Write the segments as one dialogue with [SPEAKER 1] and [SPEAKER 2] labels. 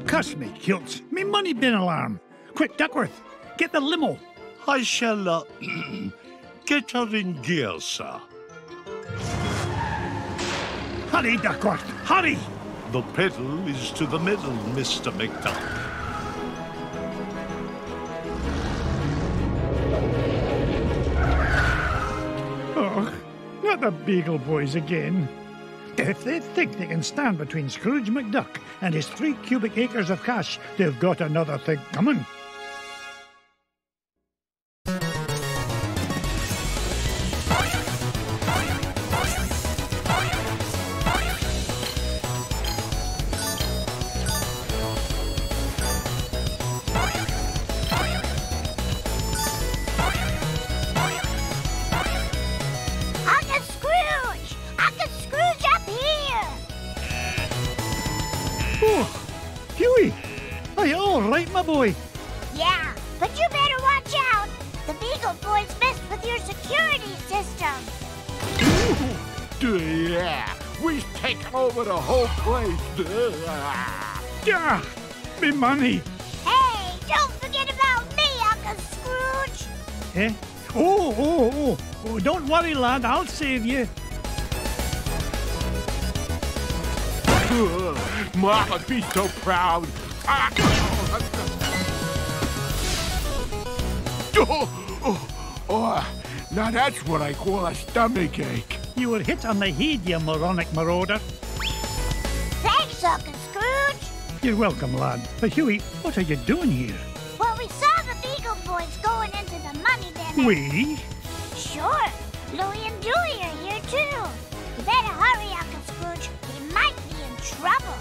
[SPEAKER 1] Cuss me, kilts. Me money bin alarm. Quick, Duckworth, get the limo.
[SPEAKER 2] I shall, get her in gear, sir.
[SPEAKER 1] Hurry, Duckworth, hurry!
[SPEAKER 2] The pedal is to the middle, Mr. McDuck.
[SPEAKER 1] Oh, not the Beagle Boys again. If they think they can stand between Scrooge McDuck and his 3 cubic acres of cash, they've got another thing coming. Oh, Huey! Are you all right, my boy?
[SPEAKER 3] Yeah, but you better watch out. The Beagle Boys messed with your security system.
[SPEAKER 4] Yeah, we've taken over the whole place.
[SPEAKER 1] Yeah, me money.
[SPEAKER 3] Hey, don't forget about me, Uncle Scrooge.
[SPEAKER 1] Eh? Oh, don't worry, lad, I'll save you.
[SPEAKER 4] Mama, be so proud. Now that's what I call a stomach ache.
[SPEAKER 1] You were hit on the head, you moronic marauder.
[SPEAKER 3] Thanks, Uncle Scrooge.
[SPEAKER 1] You're welcome, lad. But Huey, what are you doing here?
[SPEAKER 3] Well, we saw the Beagle Boys going into the money bin.
[SPEAKER 1] We?
[SPEAKER 3] Sure. Louie and Dewey are here, too. You better hurry, Uncle Scrooge. We might be in trouble.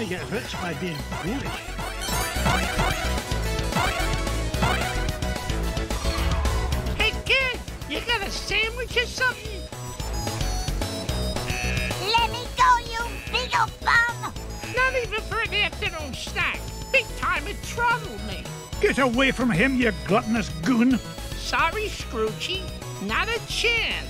[SPEAKER 1] Get rich by being foolish.
[SPEAKER 5] Hey, kid, you got a sandwich or something?
[SPEAKER 3] Let me go, you Beagle bum!
[SPEAKER 5] Not even for an afternoon snack. Big time it troubled me.
[SPEAKER 1] Get away from him, you gluttonous goon.
[SPEAKER 5] Sorry, Scroogey. Not a chance.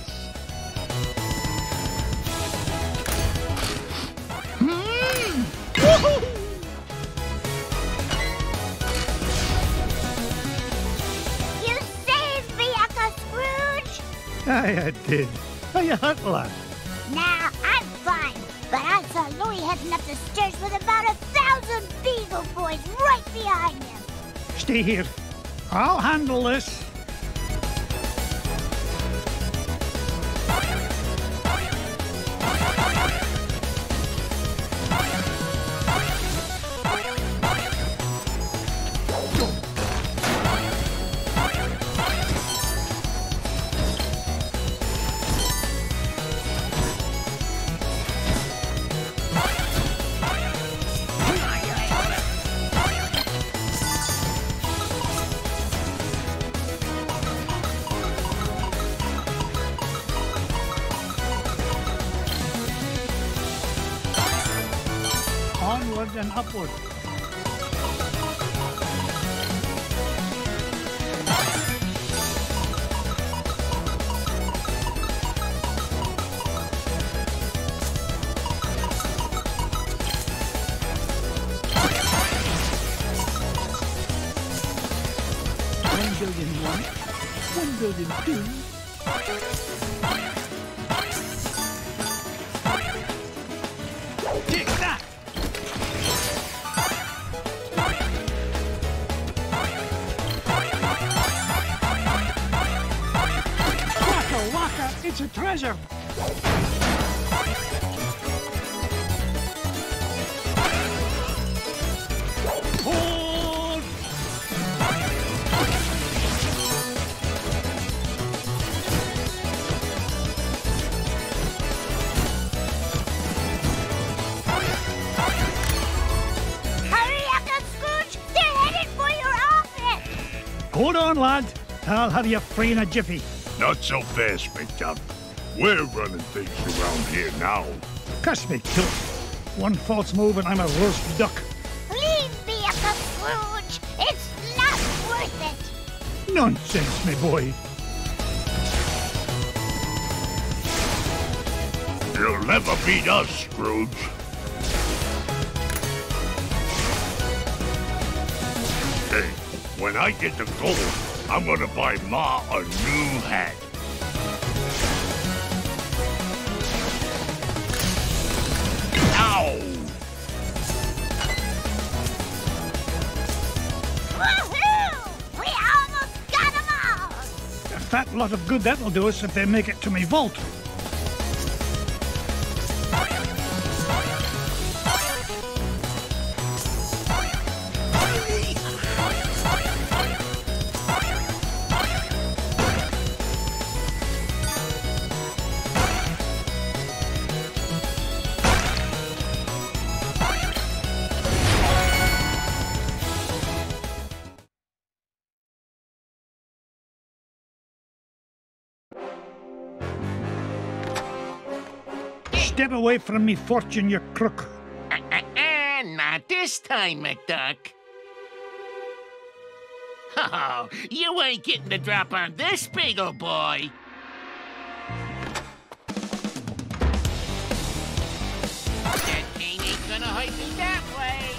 [SPEAKER 3] You saved me, Uncle Scrooge!
[SPEAKER 1] Aye, I did. Are you hurt, lad?
[SPEAKER 3] Nah, I'm fine. But I saw Louie heading up the stairs with about 1,000 Beagle Boys right behind him.
[SPEAKER 1] Stay here. I'll handle this. Onward and upward. $1 billion, 2. Take that! Waka waka, it's a treasure! Hold!
[SPEAKER 3] Hurry up, Scrooge! They're headed for your office!
[SPEAKER 1] Hold on, lad. I'll have you free in a jiffy.
[SPEAKER 2] Not so fast, McDuck. We're running things around here now.
[SPEAKER 1] Cuss me, too. One false move and I'm a roast duck.
[SPEAKER 3] Leave me, Uncle Scrooge! It's not worth it!
[SPEAKER 1] Nonsense, me boy.
[SPEAKER 2] You'll never beat us, Scrooge. Hey, when I get the gold, I'm gonna buy Ma a new hat. Ow!
[SPEAKER 3] Woohoo! We almost got them all!
[SPEAKER 1] A fat lot of good that'll do us if they make it to me vault. Step away from me, fortune, you crook.
[SPEAKER 5] Not this time, McDuck. Oh, you ain't getting the drop on this Beagle Boy. That pain ain't gonna hurt me that way.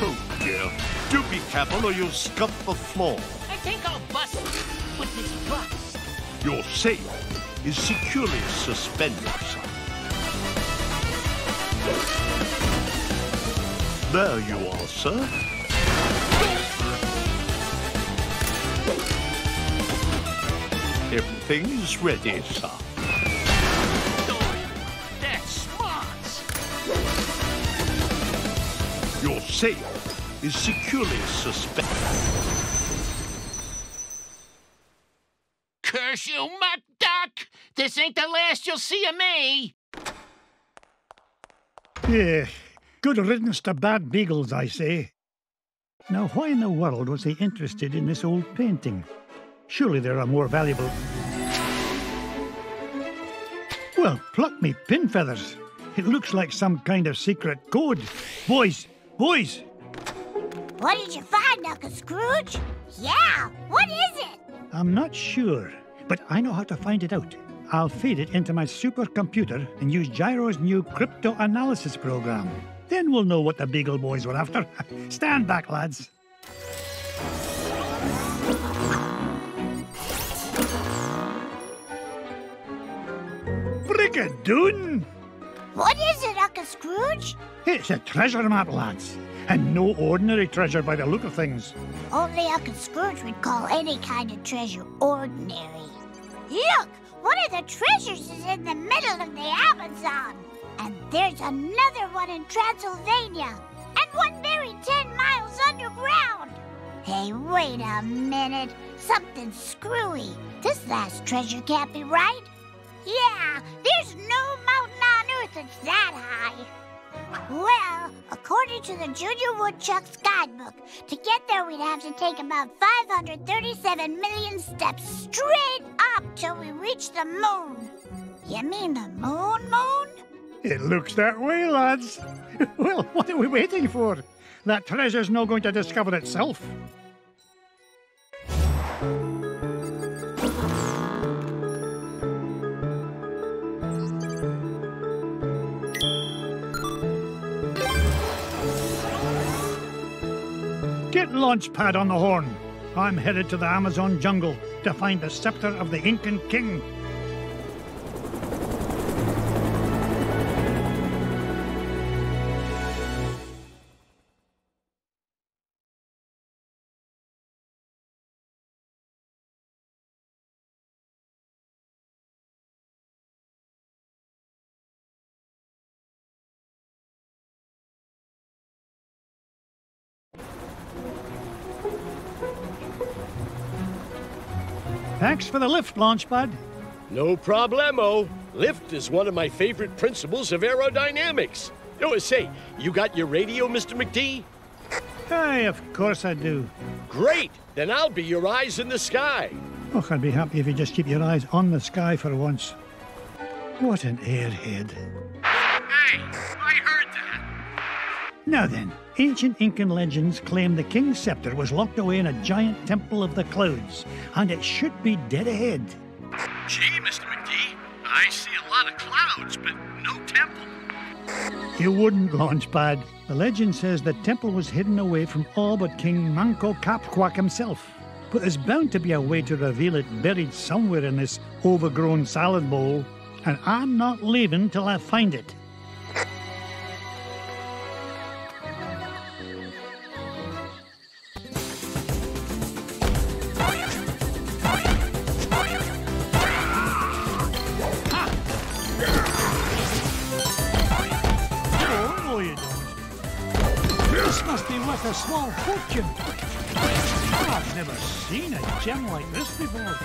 [SPEAKER 2] Oh, dear. Do be careful or you'll scuff the floor.
[SPEAKER 5] I think I'll bust with this bus.
[SPEAKER 2] Your safe is securely suspended, son. There you are, sir. Everything is ready, sir.
[SPEAKER 5] That's smart.
[SPEAKER 2] Your safe is securely suspended.
[SPEAKER 5] Curse you, McDuck! This ain't the last you'll see of me!
[SPEAKER 1] Yeah, good riddance to bad beagles, I say. Now, why in the world was he interested in this old painting? Surely there are more valuable... Well, pluck me pin feathers. It looks like some kind of secret code. Boys! Boys!
[SPEAKER 3] What did you find, Uncle Scrooge? Yeah, what is it?
[SPEAKER 1] I'm not sure, but I know how to find it out. I'll feed it into my supercomputer and use Gyro's new crypto-analysis program. Then we'll know what the Beagle Boys were after. Stand back, lads. Brigadoon!
[SPEAKER 3] What is it, Uncle Scrooge?
[SPEAKER 1] It's a treasure map, lads. And no ordinary treasure by the look of things.
[SPEAKER 3] Only Uncle Scrooge would call any kind of treasure ordinary. Look! One of the treasures is in the middle of the Amazon. And there's another one in Transylvania. And one buried 10 miles underground. Hey, wait a minute. Something's screwy. This last treasure can't be right. Yeah, there's no mountain on Earth that's that high. Well, according to the Junior Woodchuck's guidebook, to get there we'd have to take about 537 million steps straight up till we reach the moon. You mean the moon?
[SPEAKER 1] It looks that way, lads. Well, what are we waiting for? That treasure's not going to discover itself. Get Launchpad on the horn. I'm headed to the Amazon jungle to find the scepter of the Incan king. Thanks for the lift, Launchpad.
[SPEAKER 6] No problemo. Lift is one of my favorite principles of aerodynamics. Oh, say, you got your radio, Mr. McD?
[SPEAKER 1] Aye, of course I do.
[SPEAKER 6] Great! Then I'll be your eyes in the sky.
[SPEAKER 1] Oh, I'd be happy if you just keep your eyes on the sky for once. What an airhead.
[SPEAKER 7] Hey, I heard that.
[SPEAKER 1] Now then, ancient Incan legends claim the king's scepter was locked away in a giant temple of the clouds, and it should be dead ahead.
[SPEAKER 7] Gee, Mr. McD, I see a lot of clouds, but no temple.
[SPEAKER 1] You wouldn't, Launchpad. The legend says the temple was hidden away from all but King Manco Capquack himself. But there's bound to be a way to reveal it buried somewhere in this overgrown salad bowl, and I'm not leaving till I find it. A small fortune. I've never seen a gem like this before.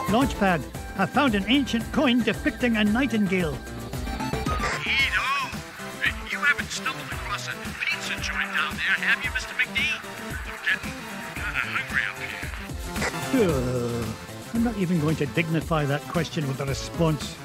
[SPEAKER 1] Launchpad, I found an ancient coin depicting a nightingale.
[SPEAKER 7] Neato. You haven't stumbled across a pizza joint down there, have you, Mr. McD? I'm getting kind of hungry up here.
[SPEAKER 1] I'm not even going to dignify that question with a response.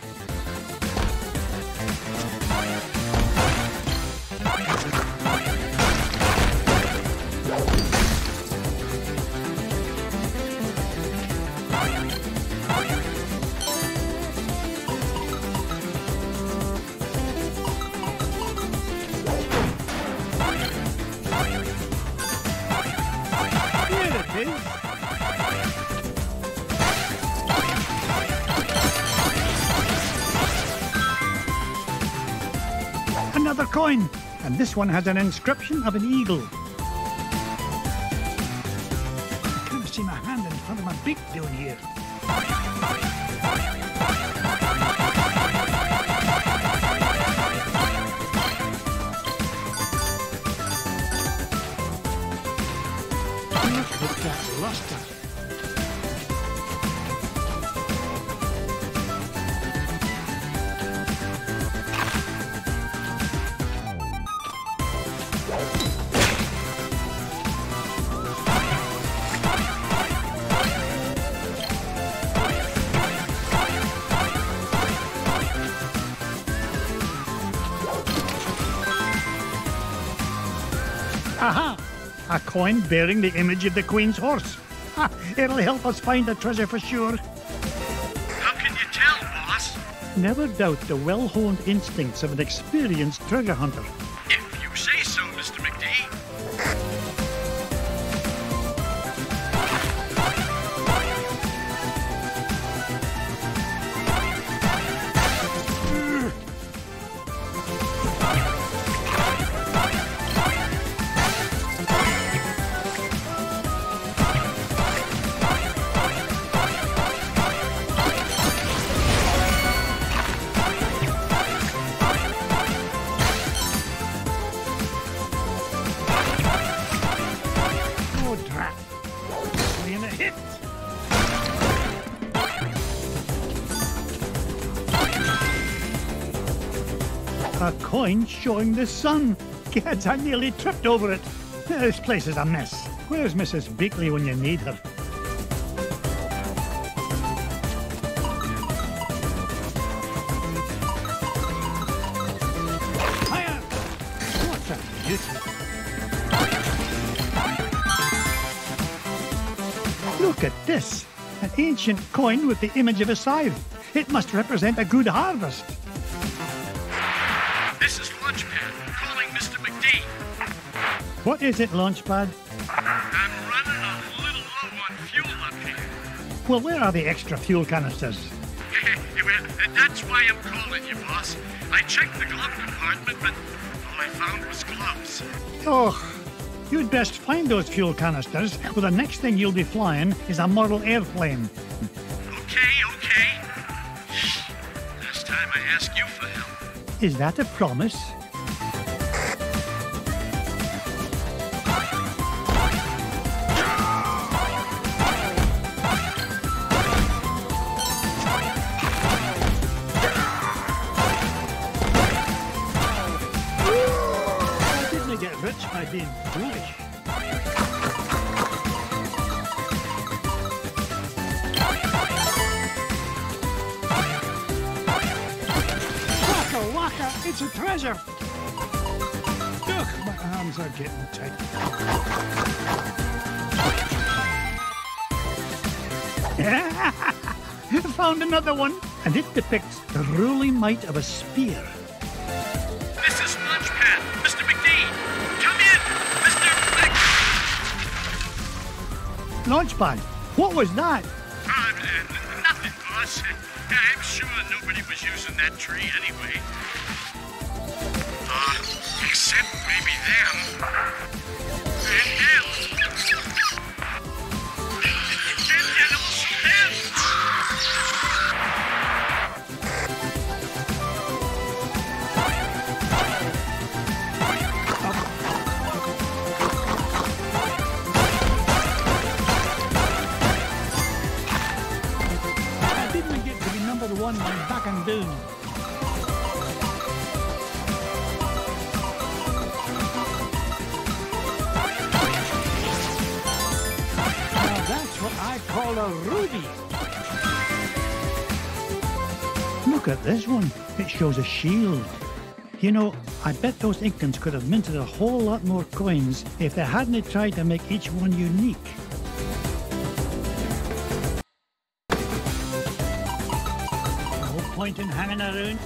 [SPEAKER 1] Another coin, and this one has an inscription of an eagle. I can't see my hand in front of my beak down here. Look at that luster. Aha! A coin bearing the image of the Queen's horse. Ha! It'll help us find the treasure for sure.
[SPEAKER 7] How can you tell, boss?
[SPEAKER 1] Never doubt the well-honed instincts of an experienced treasure hunter.
[SPEAKER 7] If you say so, Mr. McD.
[SPEAKER 1] hit! A coin showing the sun. Gads, I nearly tripped over it. This place is a mess. Where's Mrs. Beakley when you need her? Hiya! What's that? Look at this. An ancient coin with the image of a scythe. It must represent a good harvest.
[SPEAKER 7] This is Launchpad, calling Mr. McD.
[SPEAKER 1] What is it, Launchpad?
[SPEAKER 7] I'm running a little low on fuel up here.
[SPEAKER 1] Well, where are the extra fuel canisters?
[SPEAKER 7] Well, that's why I'm calling you, boss. I checked the glove compartment, but all I found was gloves.
[SPEAKER 1] Oh, you'd best find those fuel canisters, or the next thing you'll be flying is a model airplane.
[SPEAKER 7] Okay. Last time I asked you for help.
[SPEAKER 1] Is that a promise? I didn't get rich by being foolish. Waka, it's a treasure. Ugh, my arms are getting tight. Found another one, and it depicts the ruling might of a spear.
[SPEAKER 7] This is Launchpad, Mr. McD. Come in, Mr.
[SPEAKER 1] Launchpad, what was that?
[SPEAKER 7] Nothing, boss. I'm sure nobody was using that tree anyway. Except maybe them. And them. And little Stan.
[SPEAKER 1] I didn't get to be number one by back and down. That's what I call a ruby. Look at this one. It shows a shield. You know, I bet those Incans could have minted a whole lot more coins if they hadn't tried to make each one unique. No point in hanging around.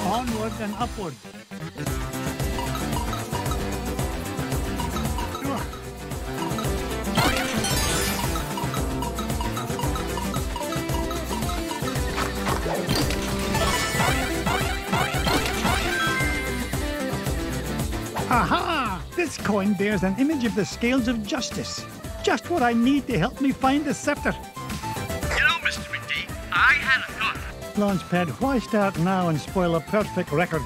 [SPEAKER 1] Onward and upward. Aha! This coin bears an image of the scales of justice. Just what I need to help me find the scepter.
[SPEAKER 7] You know, Mr. McD, I had a thought.
[SPEAKER 1] Launchpad, why start now and spoil a perfect record?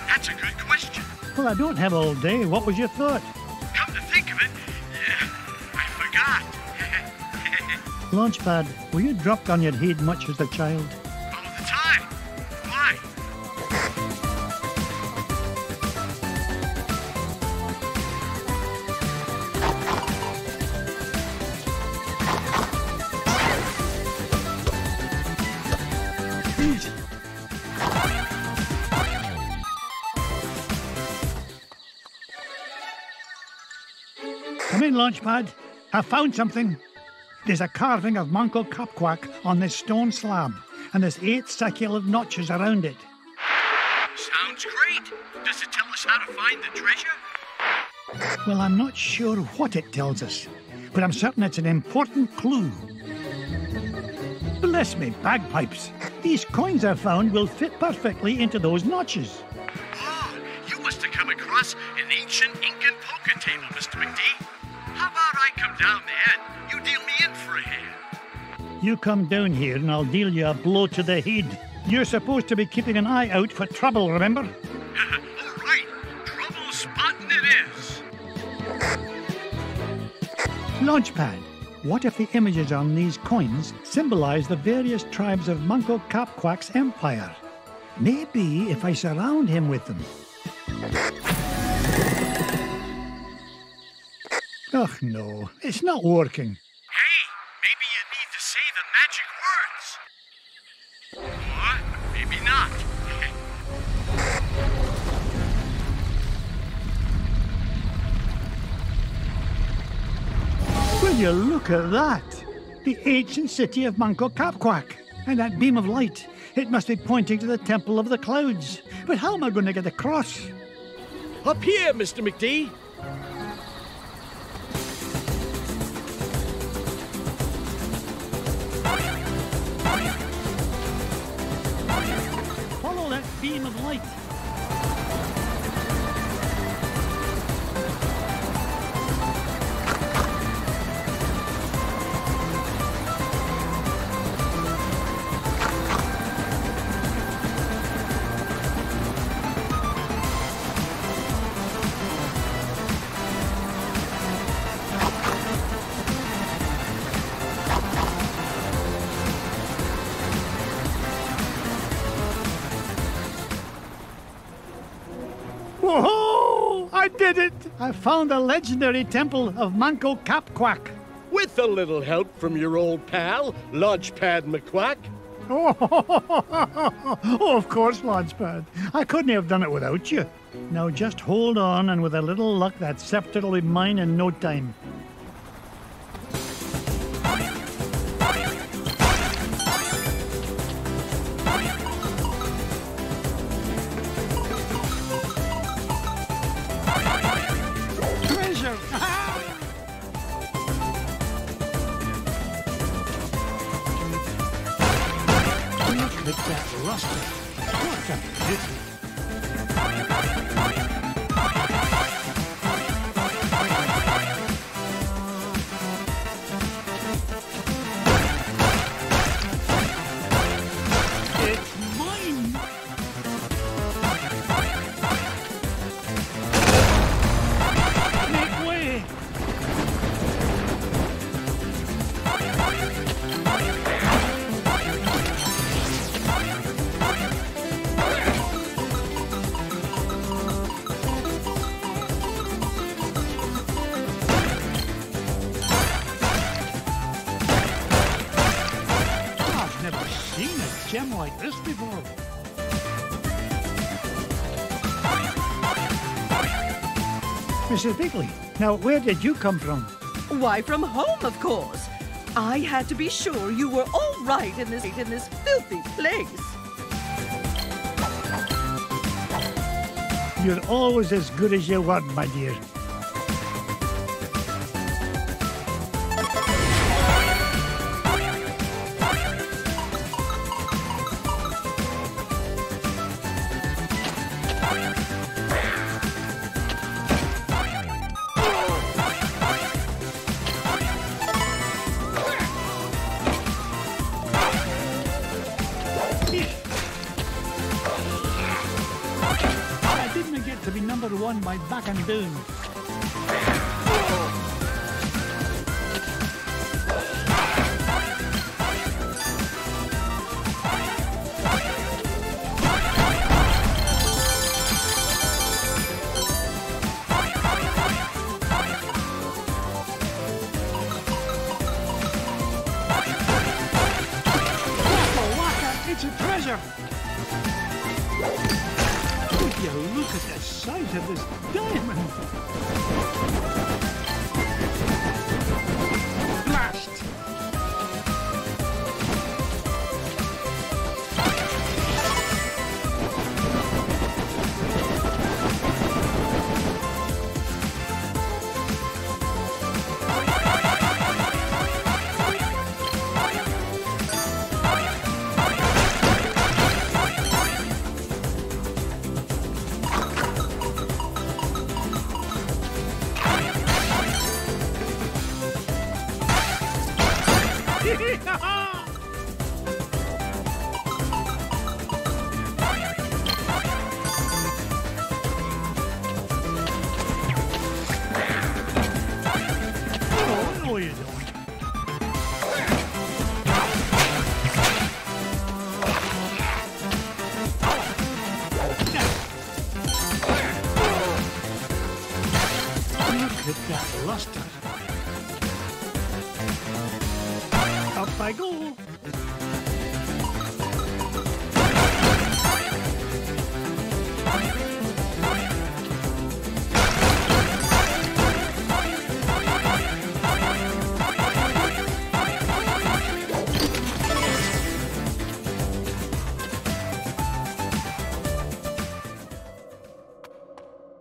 [SPEAKER 7] That's a good question.
[SPEAKER 1] Well, I don't have all day. What was your thought?
[SPEAKER 7] Come to think of it, I forgot.
[SPEAKER 1] Launchpad, were you dropped on your head much as a child?
[SPEAKER 7] All the time. Why?
[SPEAKER 1] Easy. Come in, Launchpad. I found something. There's a carving of Manco Capquack on this stone slab, and there's 8 circular notches around it.
[SPEAKER 7] Sounds great. Does it tell us how to find the treasure?
[SPEAKER 1] Well, I'm not sure what it tells us, but I'm certain it's an important clue. Bless me bagpipes. These coins I found will fit perfectly into those notches.
[SPEAKER 7] Oh, you must have come across an ancient Incan poker table, Mr. McD. How about I come down there and you deal me in for a hand?
[SPEAKER 1] You come down here and I'll deal you a blow to the head. You're supposed to be keeping an eye out for trouble, remember?
[SPEAKER 7] All right, trouble spotting it is.
[SPEAKER 1] Launchpad, what if the images on these coins symbolize the various tribes of Manco Capquack's empire? Maybe if I surround him with them. Ugh, no, it's not working.
[SPEAKER 7] Hey, maybe you need to say the magic words. Or maybe not.
[SPEAKER 1] Will you look at that? The ancient city of Manco Capquack. And that beam of light. It must be pointing to the Temple of the Clouds. But how am I going to get across?
[SPEAKER 6] Up here, Mr. McD.
[SPEAKER 1] Follow that beam of light. Whoa! I did it! I found the legendary temple of Manco Capquack.
[SPEAKER 6] With a little help from your old pal, Launchpad McQuack.
[SPEAKER 1] Oh, of course, Launchpad. I couldn't have done it without you. Now just hold on, and with a little luck, that scepter will be mine in no time. Treasure! Look at that luster. What a beauty. It's mine. Make way. I've never seen a gem like this before. Mrs. Bigley, now where did you come from?
[SPEAKER 8] Why, from home, of course. I had to be sure you were all right in this filthy place.
[SPEAKER 1] You're always as good as your word, my dear. I didn't get to be number one by backing down. Waka waka, it's a treasure! Would you look at the size of this diamond? Blast!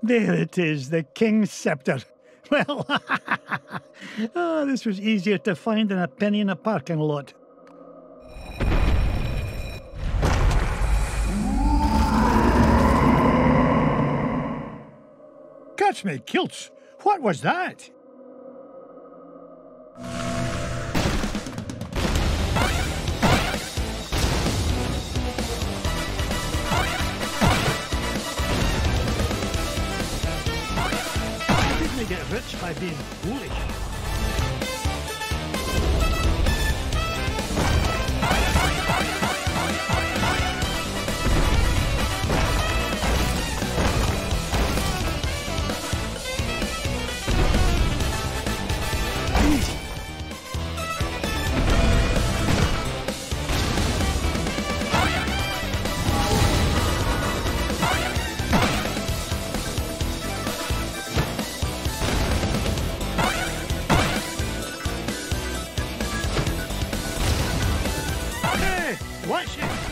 [SPEAKER 1] There it is, the King's Scepter. Well, oh, this was easier to find than a penny in a parking lot. Catch me kilts! What was that? Get rich by being foolish. Watch it!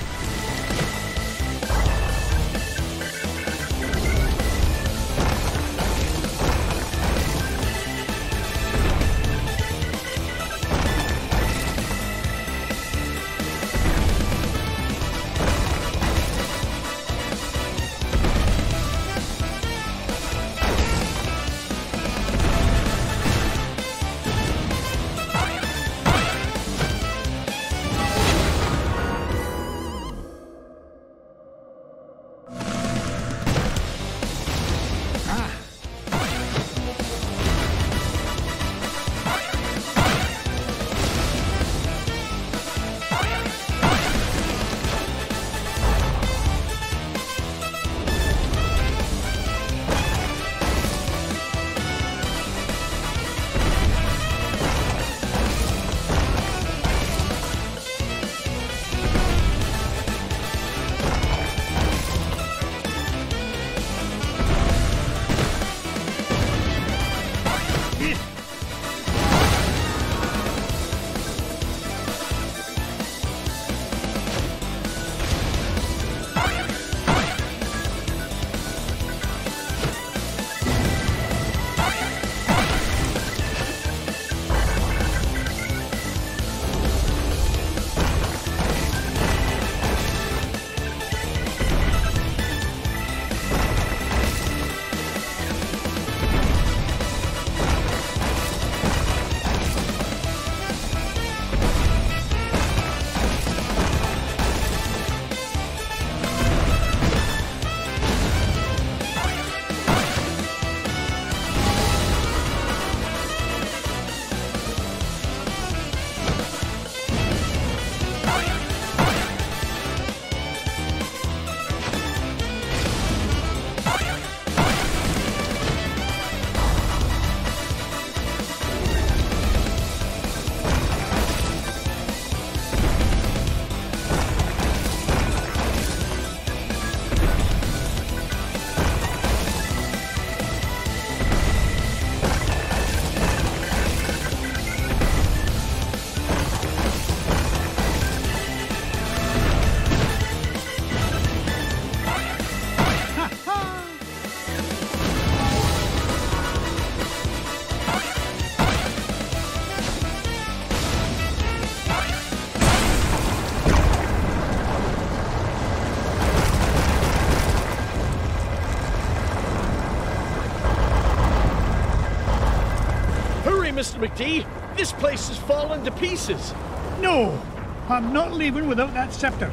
[SPEAKER 6] Mr. McD. This place has fallen to pieces.
[SPEAKER 1] No, I'm not leaving without that scepter.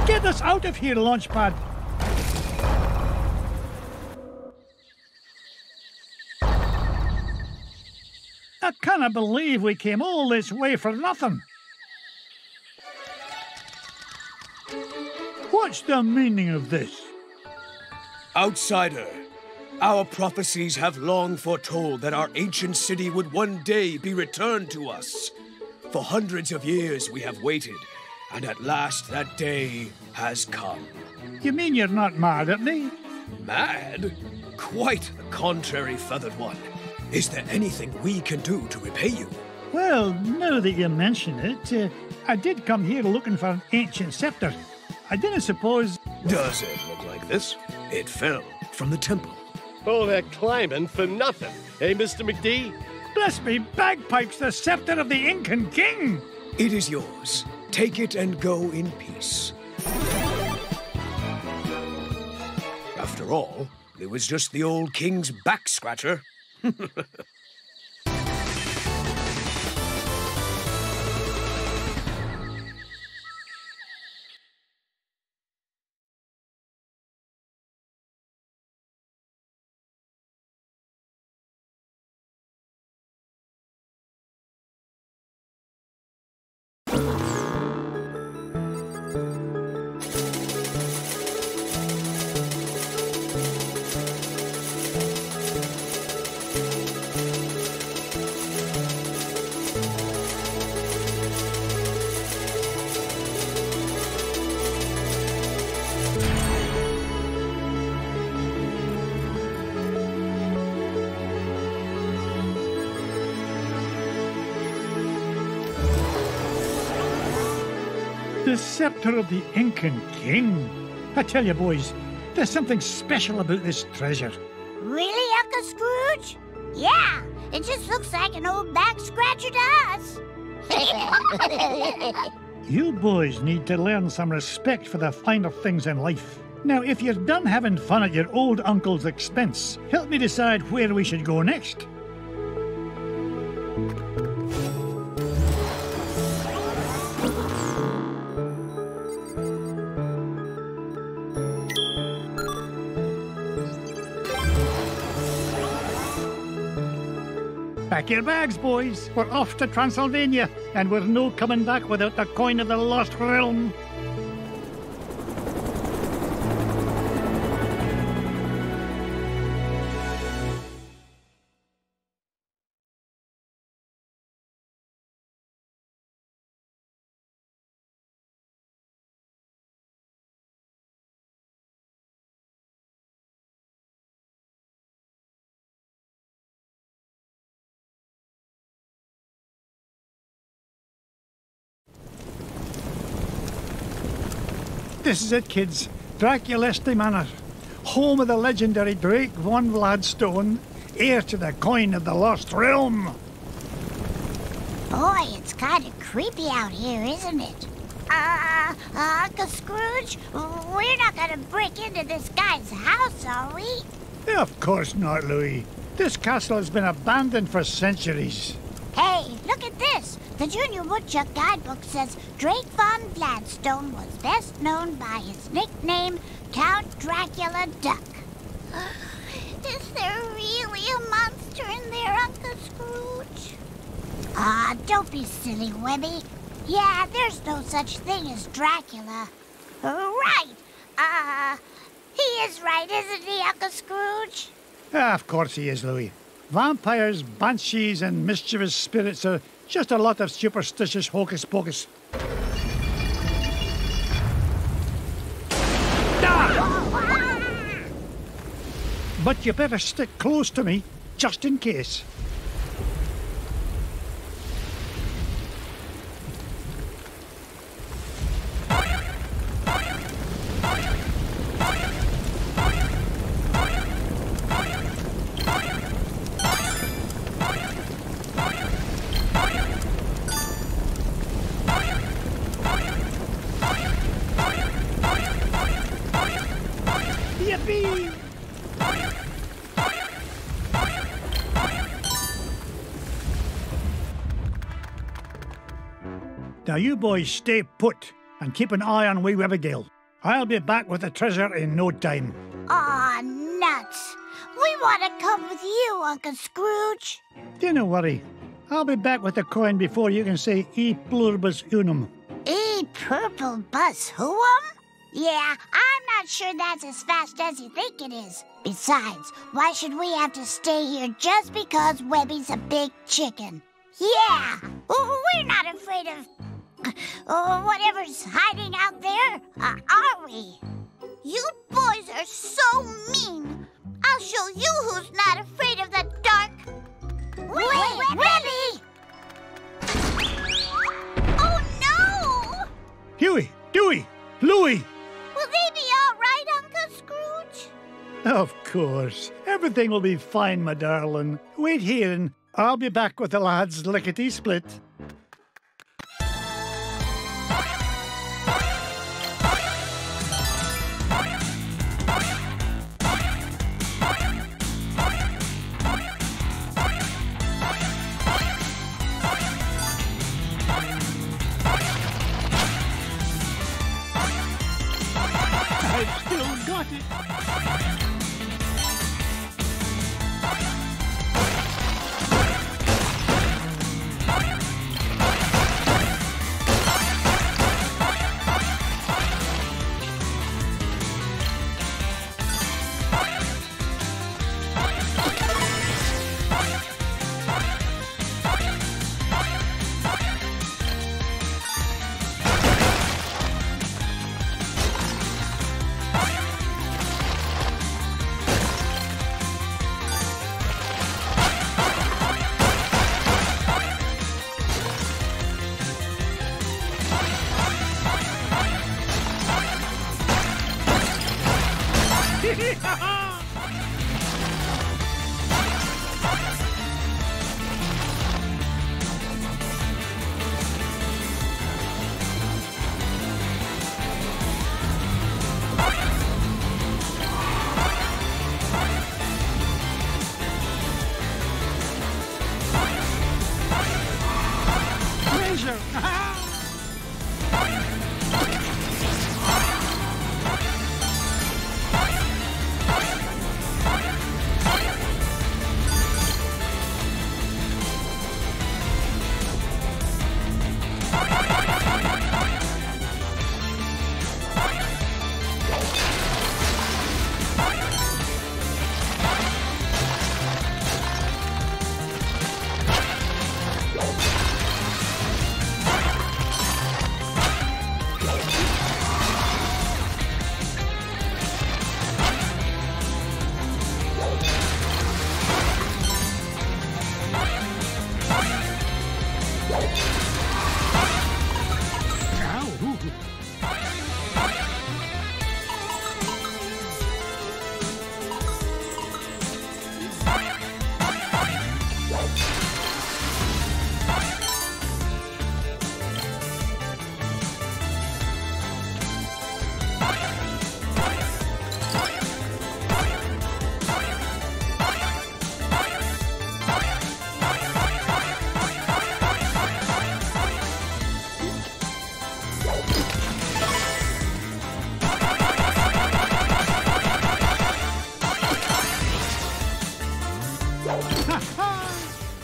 [SPEAKER 1] Get us out of here, Launchpad. I cannot believe we came all this way for nothing. What's the meaning of this?
[SPEAKER 9] Outsider, Our prophecies have long foretold that our ancient city would one day be returned to us. For hundreds of years we have waited, and at last that day has come.
[SPEAKER 1] You mean you're not mad at me?
[SPEAKER 9] Mad? Quite the contrary, Feathered One. Is there anything we can do to repay you?
[SPEAKER 1] Well, now that you mention it, I did come here looking for an ancient scepter. I didn't suppose...
[SPEAKER 9] Does it look like this? It fell from the temple.
[SPEAKER 6] All that climbing for nothing, eh, Mr. McD?
[SPEAKER 1] Bless me bagpipes, the scepter of the Incan king!
[SPEAKER 9] It is yours. Take it and go in peace. After all, it was just the old king's back scratcher.
[SPEAKER 1] The scepter of the Incan king. I tell you, boys, there's something special about this treasure.
[SPEAKER 3] Really, Uncle Scrooge? Yeah, it just looks like an old back scratcher to us.
[SPEAKER 1] You boys need to learn some respect for the finer things in life. Now, if you're done having fun at your old uncle's expense, help me decide where we should go next. Pack your bags, boys. We're off to Transylvania, and we're no coming back without the coin of the lost realm. This is it, kids. Draculesti Manor, home of the legendary Drake von Vladstone, heir to the coin of the lost realm.
[SPEAKER 3] Boy, it's kind of creepy out here, isn't it? Uncle Scrooge, we're not gonna break into this guy's house, are we?
[SPEAKER 1] Of course not, Louis. This castle has been abandoned for centuries.
[SPEAKER 3] Hey, look at this. The Junior Woodchuck guidebook says Drake von Vladstone was best known by his nickname, Count Dracula Duck. Is there really a monster in there, Uncle Scrooge? Don't be silly, Webby. Yeah, there's no such thing as Dracula. Right. He is right, isn't he, Uncle Scrooge?
[SPEAKER 1] Of course he is, Louis. Vampires, banshees, and mischievous spirits are just a lot of superstitious hocus-pocus. But you better stick close to me, just in case. Yippee! Now you boys stay put and keep an eye on wee Webbigale. I'll be back with the treasure in no time.
[SPEAKER 3] Aw, nuts. We want to come with you, Uncle Scrooge.
[SPEAKER 1] Don't worry. I'll be back with the coin before you can say E pluribus unum.
[SPEAKER 3] E purple bus whoum? Yeah, I'm not sure that's as fast as you think it is. Besides, why should we have to stay here just because Webby's a big chicken? Yeah, we're not afraid of whatever's hiding out there, are we? You boys are so mean. I'll show you who's not afraid of the dark. Wait, Webby! Oh, no!
[SPEAKER 1] Huey, Dewey, Louie!
[SPEAKER 3] Will they be all right, Uncle Scrooge?
[SPEAKER 1] Of course. Everything will be fine, my darling. Wait here and I'll be back with the lads lickety-split. I've still got it.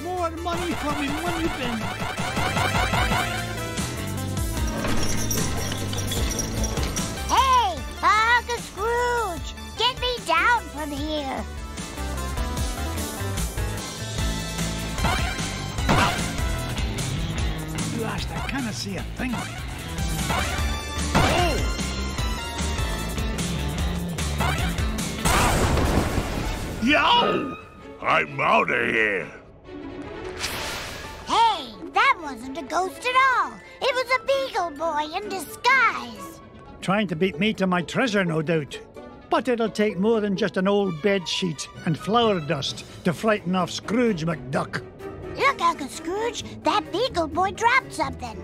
[SPEAKER 1] More money for me money bin.
[SPEAKER 3] Hey, Uncle Scrooge, get me down from here.
[SPEAKER 1] Blast, I cannot see a thing.
[SPEAKER 2] Yo! I'm out of here.
[SPEAKER 3] Hey, that wasn't a ghost at all. It was a Beagle Boy in disguise.
[SPEAKER 1] Trying to beat me to my treasure, no doubt. But it'll take more than just an old bed sheet and flour dust to frighten off Scrooge McDuck.
[SPEAKER 3] Look, Uncle Scrooge, that Beagle Boy dropped something.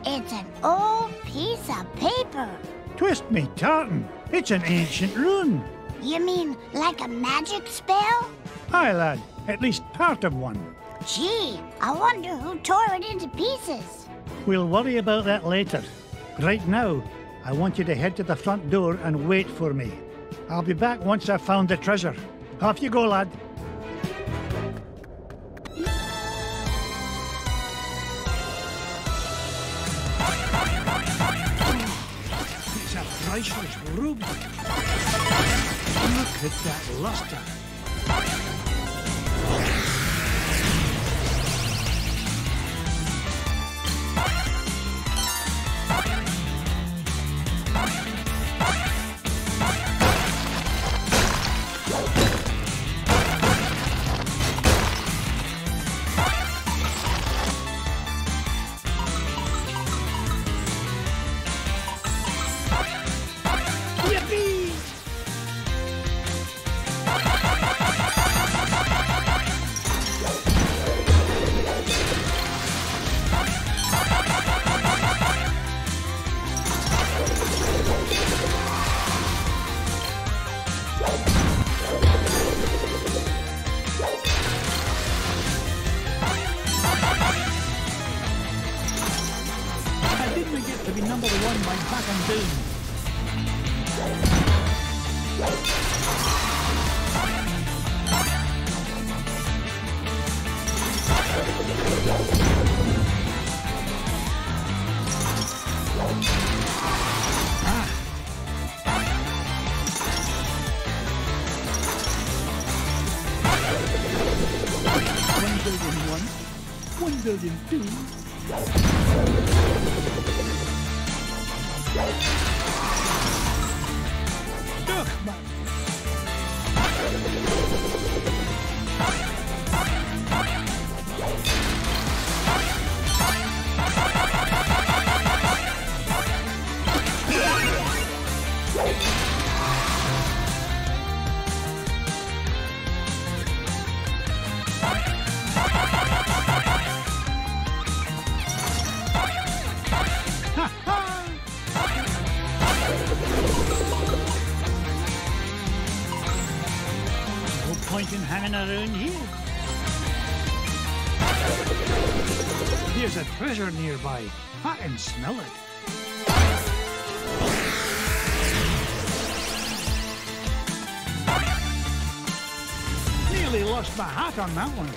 [SPEAKER 3] It's an old piece of paper.
[SPEAKER 1] Twist me tartan. It's an ancient rune.
[SPEAKER 3] You mean like a magic spell?
[SPEAKER 1] Aye, lad. At least part of one.
[SPEAKER 3] Gee, I wonder who tore it into pieces.
[SPEAKER 1] We'll worry about that later. Right now, I want you to head to the front door and wait for me. I'll be back once I've found the treasure. Off you go, lad. It's a fright. priceless ruby. Look at that luster. To be number one by back and doom. One building two. Point in hanging around here. There's a treasure nearby. I can smell it. Nearly lost my hat on that one.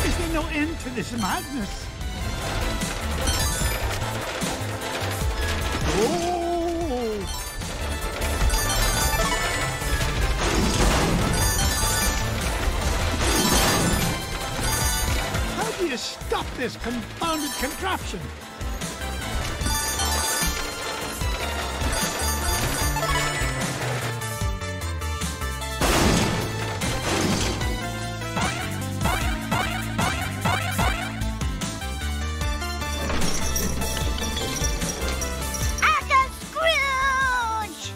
[SPEAKER 1] Is there no end to this madness? Oh! Stop this confounded contraption!
[SPEAKER 3] Uncle Scrooge!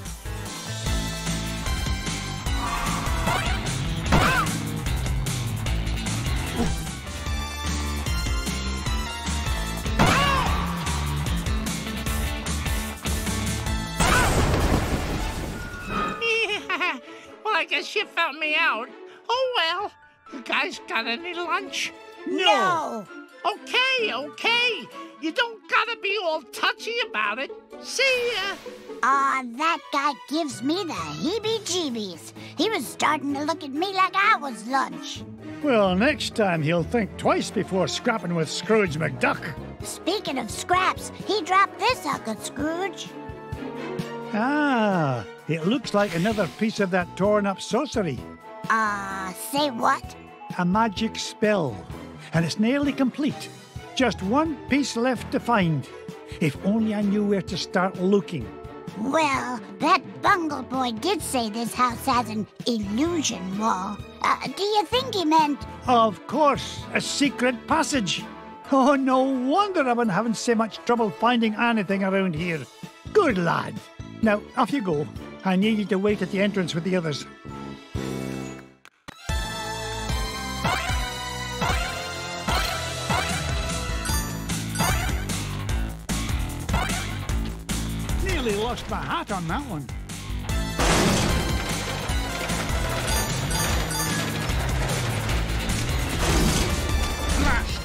[SPEAKER 5] I guess you found me out. Oh, well. You guys got any lunch?
[SPEAKER 3] No!
[SPEAKER 5] Okay. You don't gotta be all touchy about it. See ya.
[SPEAKER 3] That guy gives me the heebie-jeebies. He was starting to look at me like I was lunch.
[SPEAKER 1] Well, next time he'll think twice before scrapping with Scrooge McDuck.
[SPEAKER 3] Speaking of scraps, he dropped this, Uncle Scrooge.
[SPEAKER 1] Ah, it looks like another piece of that torn-up sorcery.
[SPEAKER 3] Say what?
[SPEAKER 1] A magic spell, and it's nearly complete. Just one piece left to find. If only I knew where to start looking.
[SPEAKER 3] Well, that bungle boy did say this house has an illusion wall. Do you think he meant...
[SPEAKER 1] Of course, a secret passage. Oh, no wonder I've been having so much trouble finding anything around here. Good lad. Now, off you go. I need you to wait at the entrance with the others. Nearly lost my hat on that one. Blast!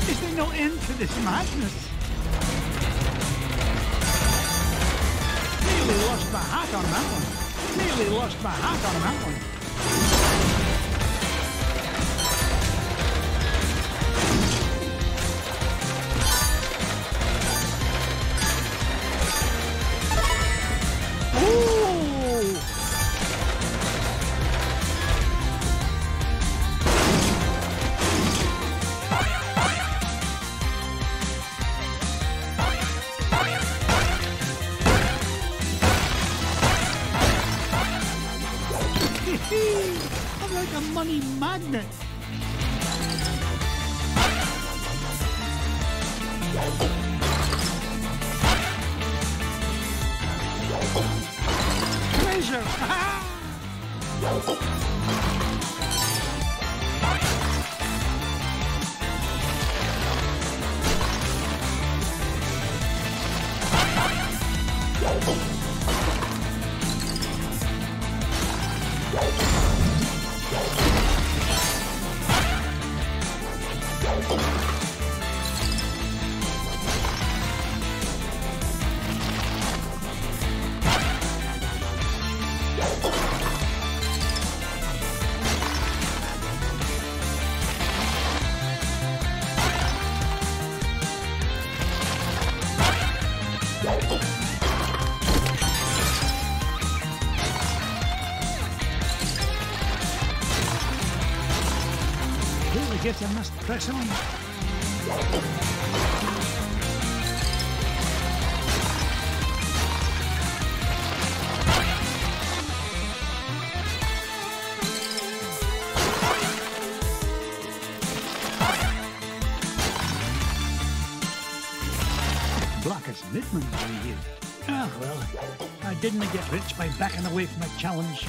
[SPEAKER 1] Is there no end to this madness? Nearly lost my hat on that one. Nearly lost my hat on that one. Yippee! I'm like a money magnet. Treasure! Here we get you must press on. Black as Midman doing here. Ah, well, I didn't get rich by backing away from a challenge.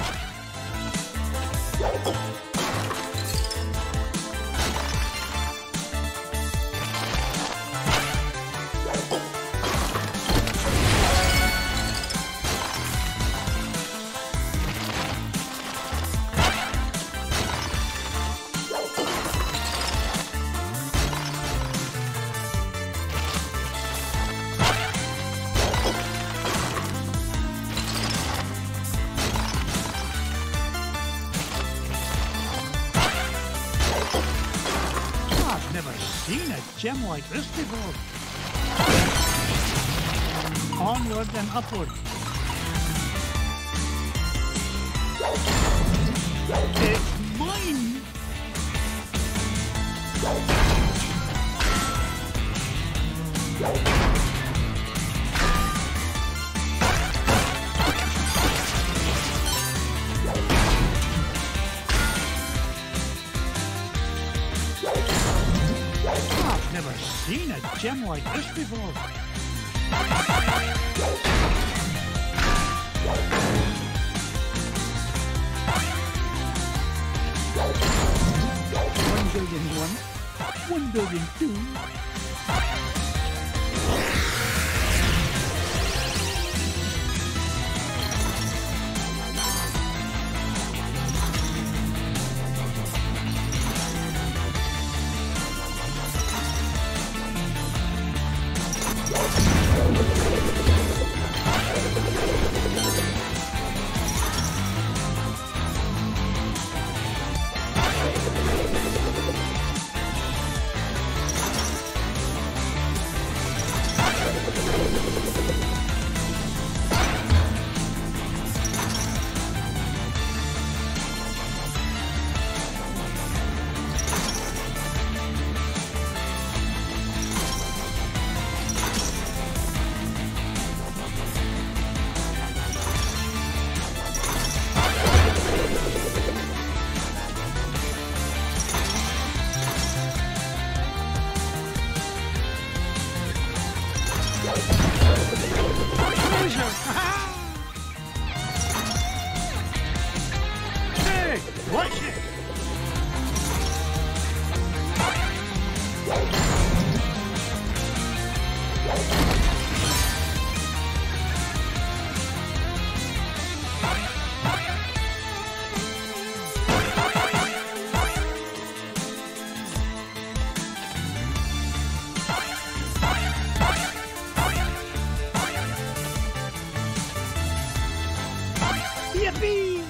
[SPEAKER 1] Seen a gem like this before. Onward and upward. It's mine! Never seen a gem like this before. $1,000,001, $1,000,002. Hey, watch it! Yippee!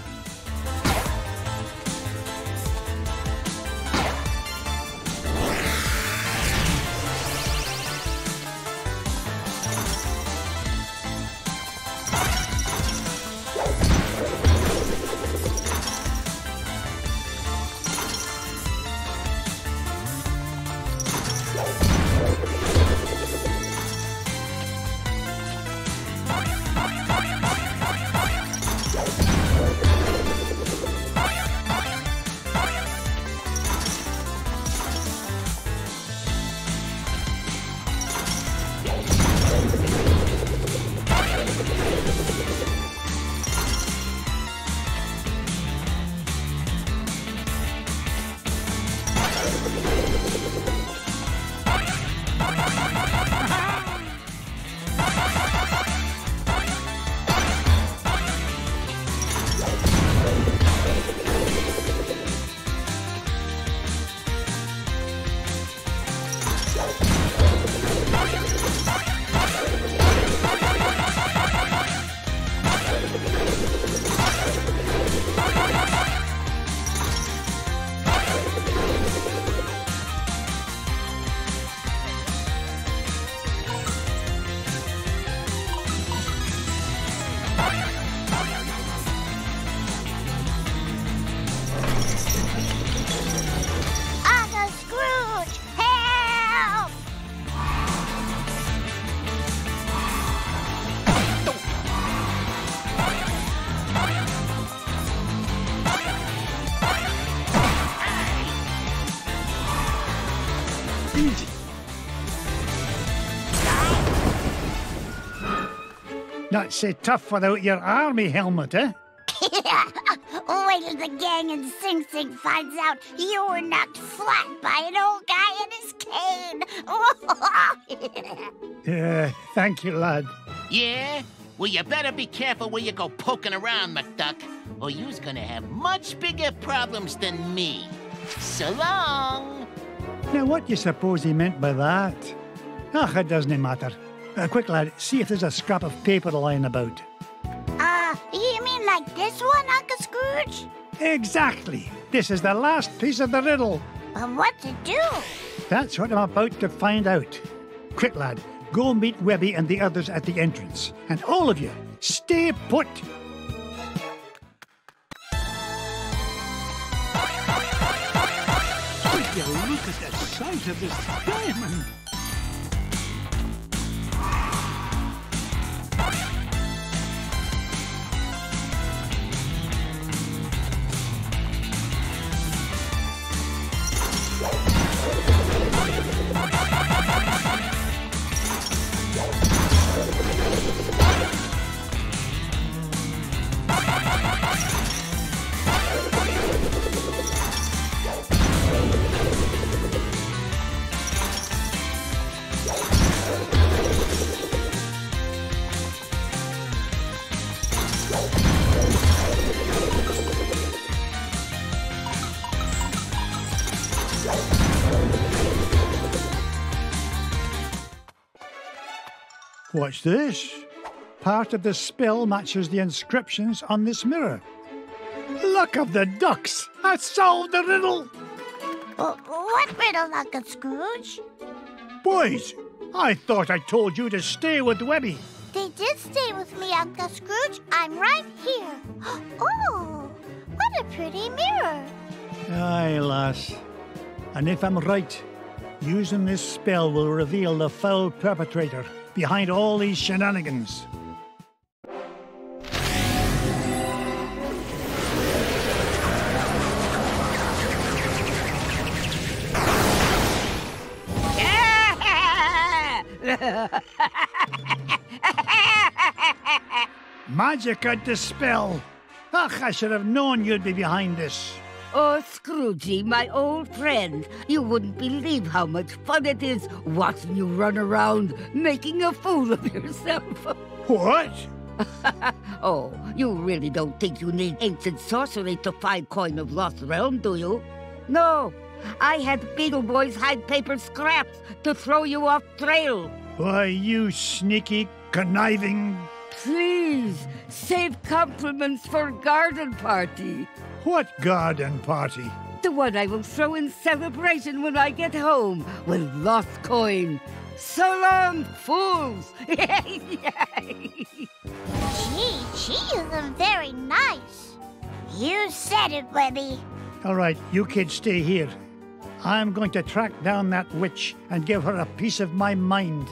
[SPEAKER 1] Not so tough without your army helmet, eh?
[SPEAKER 3] Wait till the gang in Sing Sing finds out you were knocked flat by an old guy in his cane.
[SPEAKER 1] Thank you, lad.
[SPEAKER 5] Yeah? Well, you better be careful where you go poking around, McDuck, or you's gonna have much bigger problems than me. So long!
[SPEAKER 1] Now, what do you suppose he meant by that? It doesn't matter. Quick, lad, see if there's a scrap of paper lying about.
[SPEAKER 3] You mean like this one, Uncle Scrooge?
[SPEAKER 1] Exactly. This is the last piece of the riddle.
[SPEAKER 3] What to do?
[SPEAKER 1] That's what I'm about to find out. Quick, lad, go meet Webby and the others at the entrance. And all of you, stay put. Would you look at the size of this diamond? What's this? Part of the spell matches the inscriptions on this mirror. Luck of the ducks! I solved the riddle!
[SPEAKER 3] What riddle, Uncle Scrooge?
[SPEAKER 1] Boys, I thought I told you to stay with Webby.
[SPEAKER 3] They did stay with me, Uncle Scrooge. I'm right here. Oh, what a pretty mirror.
[SPEAKER 1] Aye, lass. And if I'm right, using this spell will reveal the foul perpetrator behind all these shenanigans. Magic and dispel. Ach, I should have known you'd be behind this.
[SPEAKER 10] Oh, Scroogey, my old friend, you wouldn't believe how much fun it is watching you run around making a fool of yourself.
[SPEAKER 1] What?
[SPEAKER 10] Oh, you really don't think you need ancient sorcery to find coin of Lost Realm, do you? No, I had Beetle Boys hide paper scraps to throw you off trail.
[SPEAKER 1] Why, you sneaky, conniving...
[SPEAKER 10] Please, save compliments for garden party.
[SPEAKER 1] What garden party?
[SPEAKER 10] The one I will throw in celebration when I get home with lost coin. So long, fools!
[SPEAKER 3] Gee, she isn't very nice. You said it, Webby.
[SPEAKER 1] All right, you kids stay here. I'm going to track down that witch and give her a piece of my mind.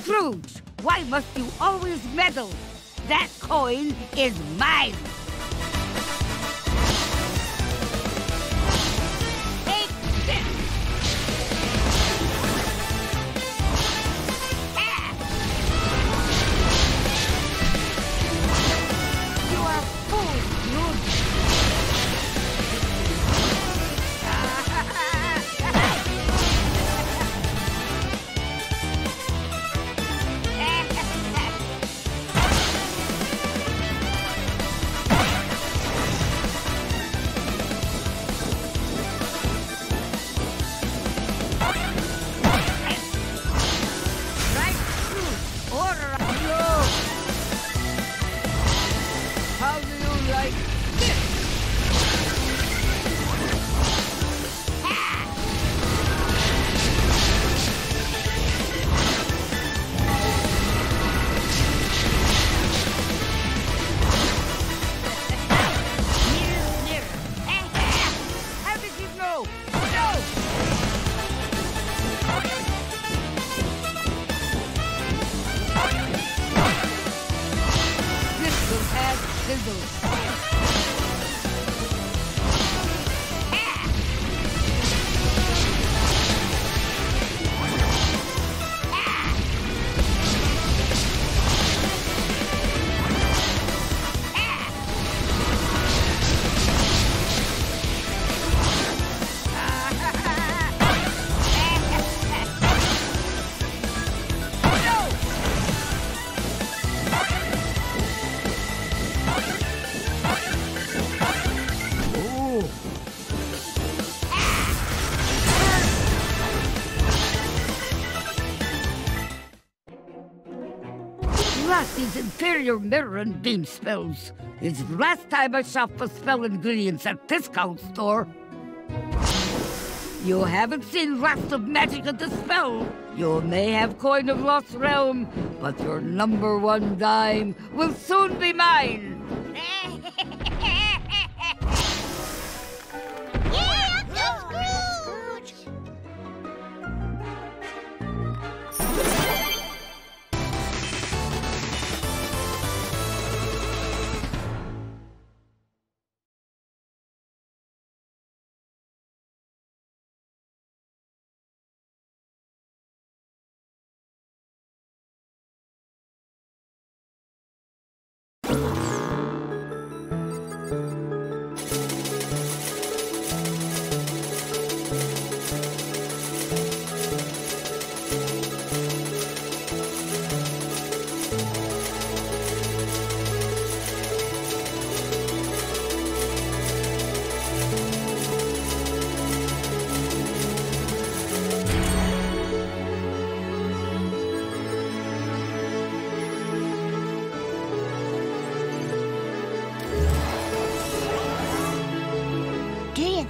[SPEAKER 10] Scrooge, why must you always meddle? That coin is mine. Take this. You are fools, these inferior mirror and beam spells. It's the last time I shop for spell ingredients at discount store. You haven't seen lots of magic at the spell. You may have Coin of Lost Realm, but your #1 dime will soon be mine.
[SPEAKER 3] Yeah, go Scrooge!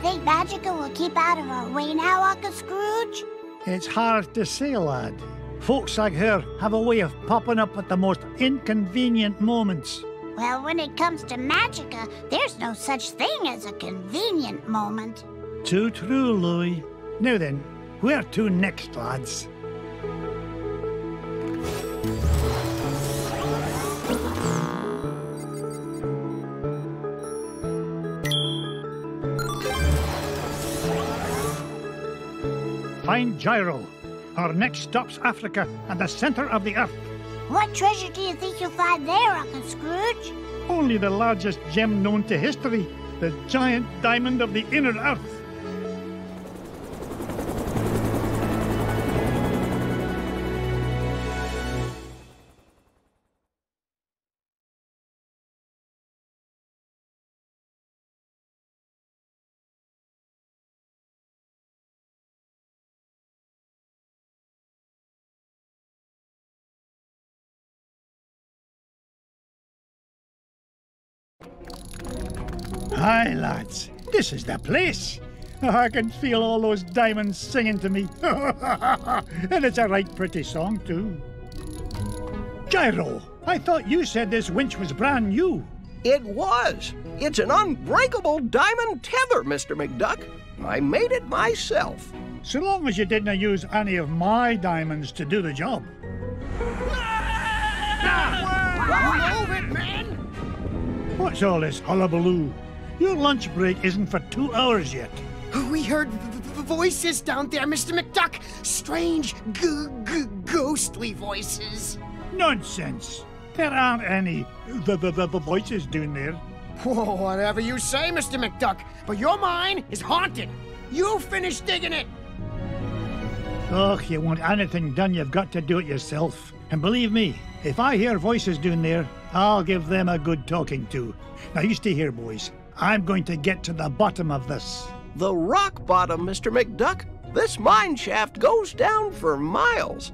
[SPEAKER 3] Think Magica will keep out of our way now, Uncle Scrooge?
[SPEAKER 1] It's hard to say, lad. Folks like her have a way of popping up at the most inconvenient moments.
[SPEAKER 3] Well, when it comes to Magica, there's no such thing as a convenient moment.
[SPEAKER 1] Too true, Louis. Now then, where to next, lads? Find Gyro. Our next stop's Africa and the center of the earth.
[SPEAKER 3] What treasure do you think you'll find there, Uncle Scrooge?
[SPEAKER 1] Only the largest gem known to history, the giant diamond of the inner earth. Hi, lads. This is the place. I can feel all those diamonds singing to me. And it's a right pretty song, too. Gyro, I thought you said this winch was brand new.
[SPEAKER 11] It was. It's an unbreakable diamond tether, Mr. McDuck. I made it myself.
[SPEAKER 1] So long as you didn't use any of my diamonds to do the job.
[SPEAKER 4] Move it, man!
[SPEAKER 1] What's all this hullabaloo? Your lunch break isn't for 2 hours yet.
[SPEAKER 12] We heard voices down there, Mr. McDuck. Strange, ghostly voices.
[SPEAKER 1] Nonsense. There aren't any the voices down there.
[SPEAKER 12] Oh, whatever you say, Mr. McDuck. But your mine is haunted. You finish digging it.
[SPEAKER 1] Oh, you want anything done, you've got to do it yourself. And believe me, if I hear voices down there, I'll give them a good talking to. Now you stay here, boys. I'm going to get to the bottom of this.
[SPEAKER 11] The rock bottom, Mr. McDuck. This mine shaft goes down for miles.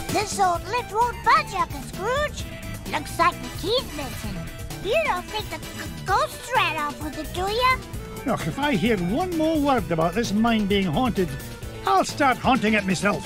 [SPEAKER 3] This old lift won't budge, Uncle Scrooge. Looks like the key's missing. You don't think the ghosts ran off with it, do you?
[SPEAKER 1] Look, if I hear one more word about this mine being haunted, I'll start haunting it myself.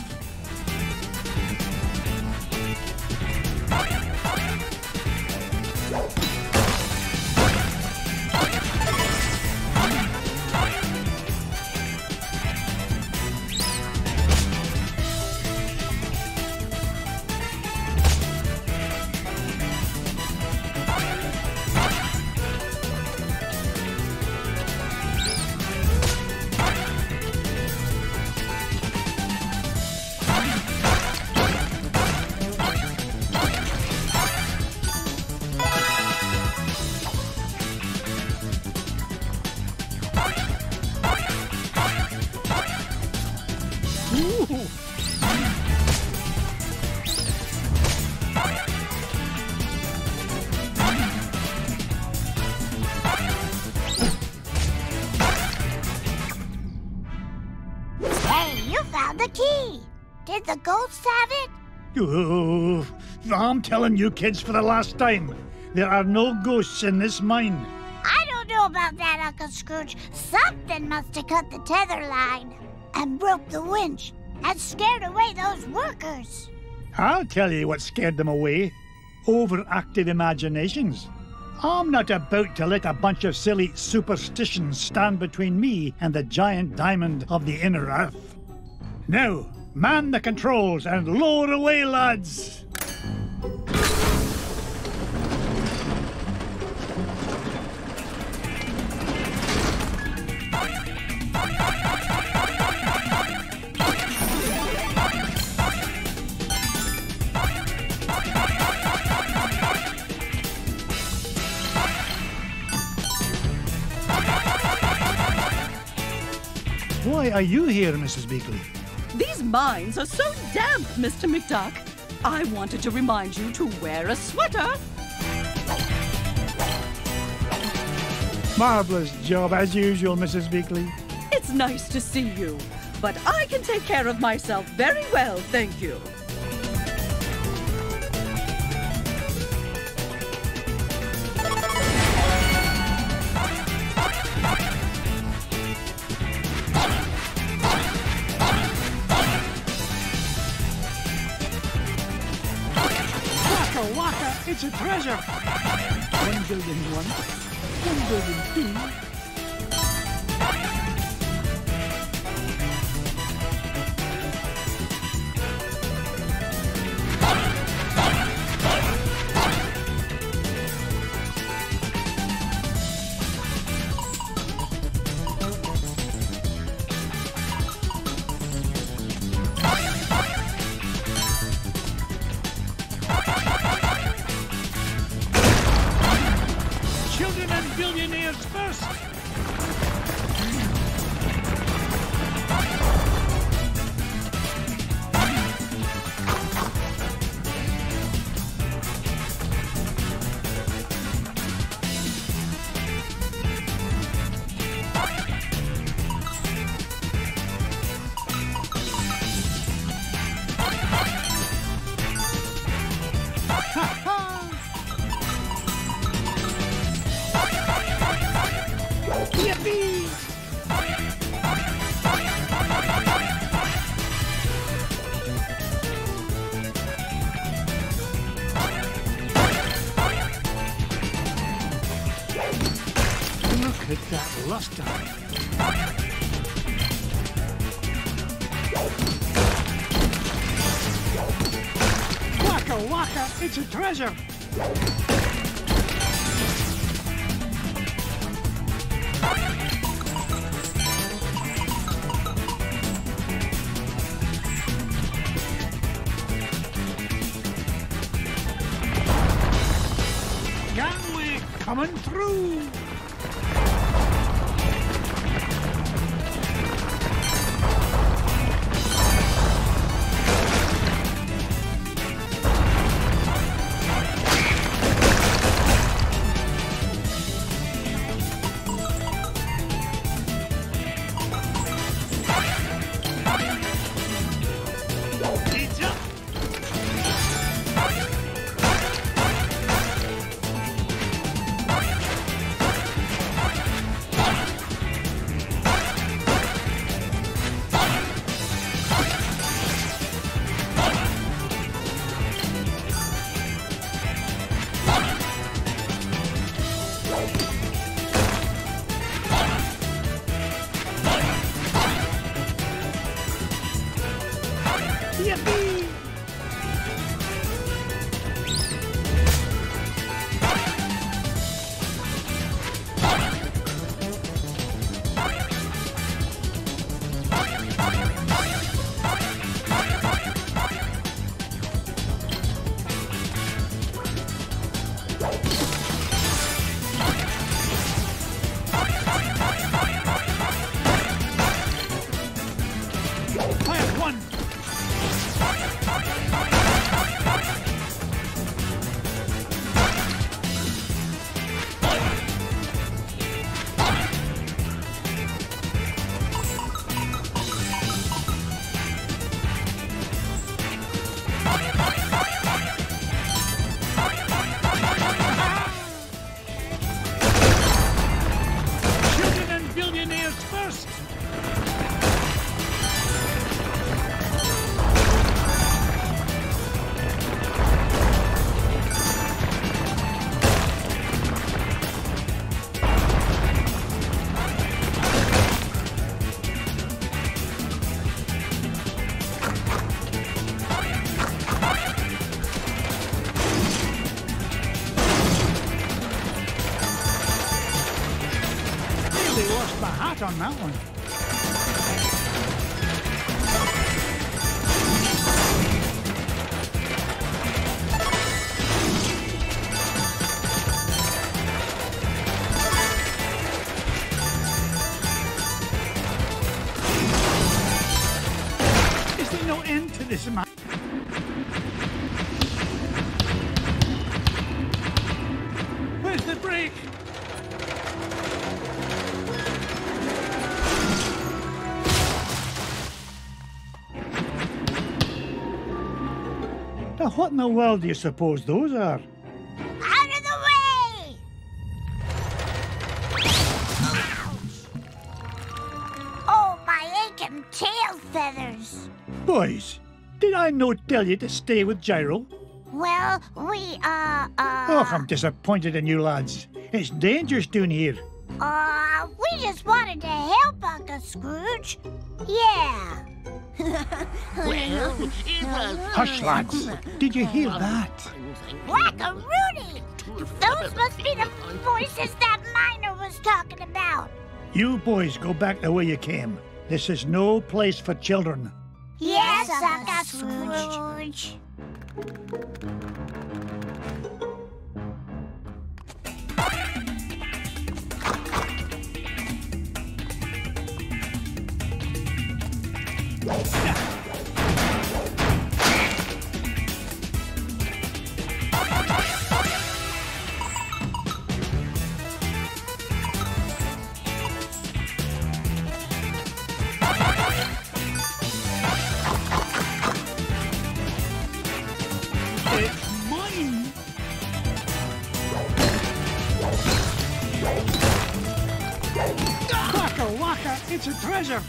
[SPEAKER 3] key? Did the ghosts have it?
[SPEAKER 1] Oh, I'm telling you kids for the last time, there are no ghosts in this mine.
[SPEAKER 3] I don't know about that, Uncle Scrooge. Something must have cut the tether line and broke the winch and scared away those workers.
[SPEAKER 1] I'll tell you what scared them away. Overactive imaginations. I'm not about to let a bunch of silly superstitions stand between me and the giant diamond of the inner earth. Now, man the controls and lower away, lads! Why are you here, Mrs. Beakley?
[SPEAKER 8] These mines are so damp, Mr. McDuck. I wanted to remind you to wear a sweater.
[SPEAKER 1] Marvelous job as usual, Mrs. Beakley.
[SPEAKER 8] It's nice to see you, but I can take care of myself very well, thank you.
[SPEAKER 1] Waka, it's a treasure! 1 billion 1, 1 billion 2. Children and billionaires first! Yippee! Look at that luster. Waka waka, it's a treasure! Gangway coming through! It's up! Yippee! Fire one! lost my hat on that one. Is there no end to this, man? Where's the brake? Now, what in the world do you suppose those are?
[SPEAKER 3] Out of the way! Oh, my aching tail feathers.
[SPEAKER 1] Boys, did I not tell you to stay with Gyro?
[SPEAKER 3] Well,
[SPEAKER 1] Oh, I'm disappointed in you lads. It's dangerous down here.
[SPEAKER 3] We just wanted to help Uncle Scrooge. Yeah.
[SPEAKER 5] Well, it was...
[SPEAKER 1] Hush, lads. Did you hear that?
[SPEAKER 3] Whack-a-Rooney! Those must be the voices that Miner was talking about.
[SPEAKER 1] You boys go back the way you came. This is no place for children.
[SPEAKER 3] Yes, Uncle Scrooge.
[SPEAKER 1] It's mine. Waka waka, it's a treasure.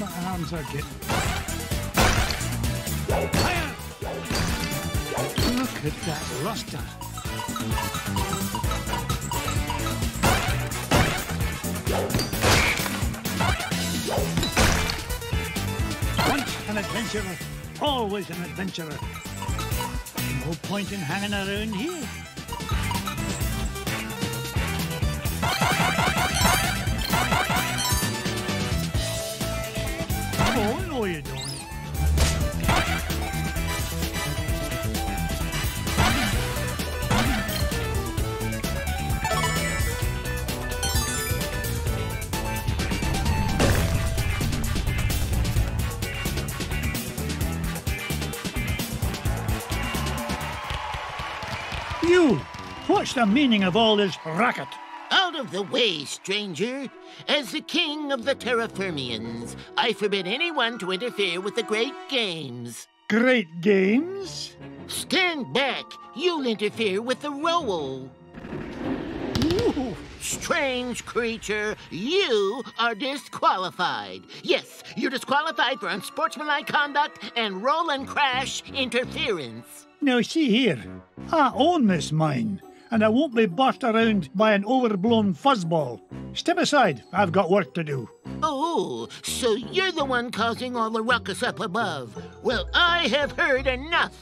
[SPEAKER 1] My arms are getting... Higher! Look at that luster. Once an adventurer, always an adventurer. No point in hanging around here. Oh, no, you don't. You! What's the meaning of all this racket?
[SPEAKER 5] Out of the way, stranger. As the king of the Terrafermians, I forbid anyone to interfere with the great games.
[SPEAKER 1] Great games?
[SPEAKER 5] Stand back. You'll interfere with the roll.
[SPEAKER 1] Ooh.
[SPEAKER 5] Strange creature, you are disqualified. Yes, you're disqualified for unsportsmanlike conduct and roll and crash interference.
[SPEAKER 1] Now, see here. I own this mine, and I won't be bossed around by an overblown fuzzball. Step aside. I've got work to do.
[SPEAKER 5] Oh, so you're the one causing all the ruckus up above. Well, I have heard enough.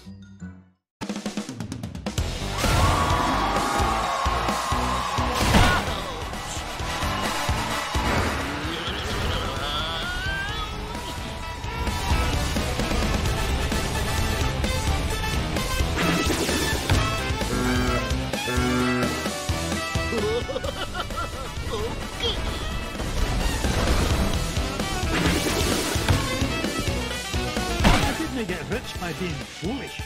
[SPEAKER 1] only get rich by being foolish.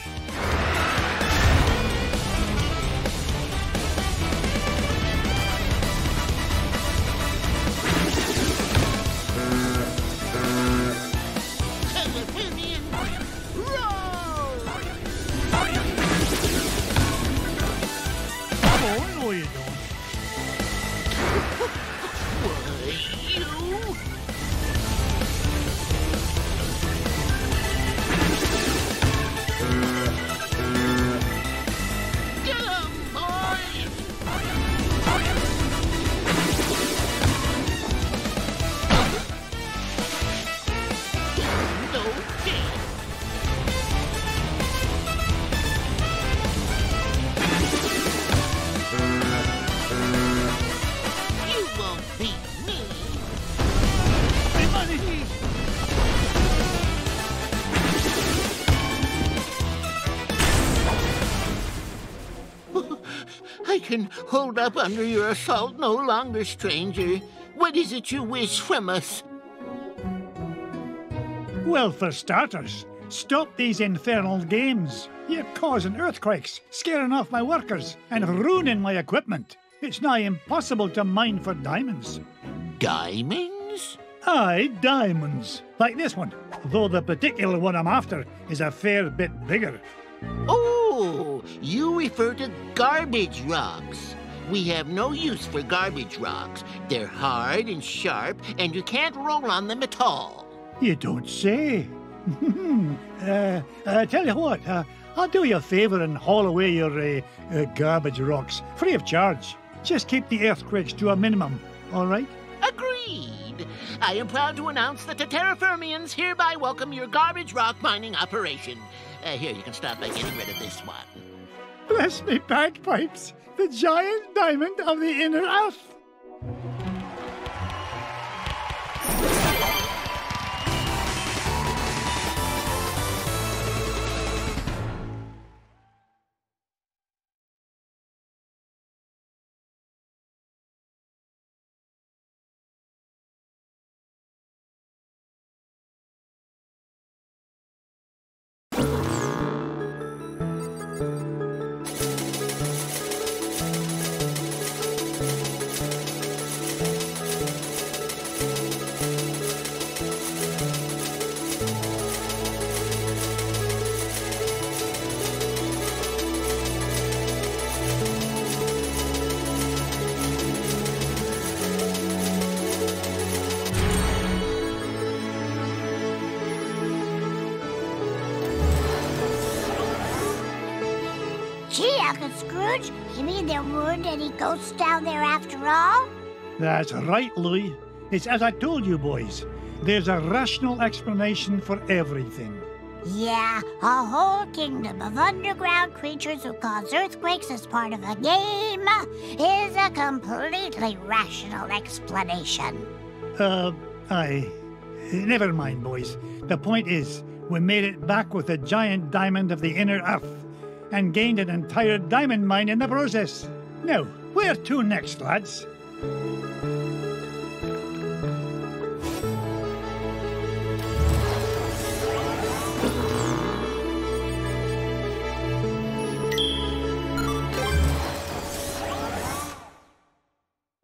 [SPEAKER 1] Oh, no you don't.
[SPEAKER 5] I can hold up under your assault no longer, stranger. What is it you wish from us?
[SPEAKER 1] Well, for starters, stop these infernal games. You're causing earthquakes, scaring off my workers, and ruining my equipment. It's nigh impossible to mine for diamonds.
[SPEAKER 5] Diamonds?
[SPEAKER 1] Aye, diamonds. Like this one, though the particular one I'm after is a fair bit bigger.
[SPEAKER 5] Oh, you refer to garbage rocks. We have no use for garbage rocks. They're hard and sharp, and you can't roll on them at all.
[SPEAKER 1] You don't say. Tell you what, I'll do you a favour and haul away your garbage rocks, free of charge. Just keep the earthquakes to a minimum, all right?
[SPEAKER 5] Agreed. I am proud to announce that the Terraformians hereby welcome your garbage rock mining operation. Here, you can start by getting rid of this one.
[SPEAKER 1] Bless me bagpipes, the giant diamond of the inner earth.
[SPEAKER 3] Gee, Uncle Scrooge, you mean there weren't any ghosts down there after all?
[SPEAKER 1] That's right, Louis. It's as I told you, boys. There's a rational explanation for everything.
[SPEAKER 3] Yeah, a whole kingdom of underground creatures who cause earthquakes as part of a game is a completely rational explanation.
[SPEAKER 1] Aye. Never mind, boys. The point is, we made it back with the giant diamond of the inner earth and gained an entire diamond mine in the process. Now, where to next, lads?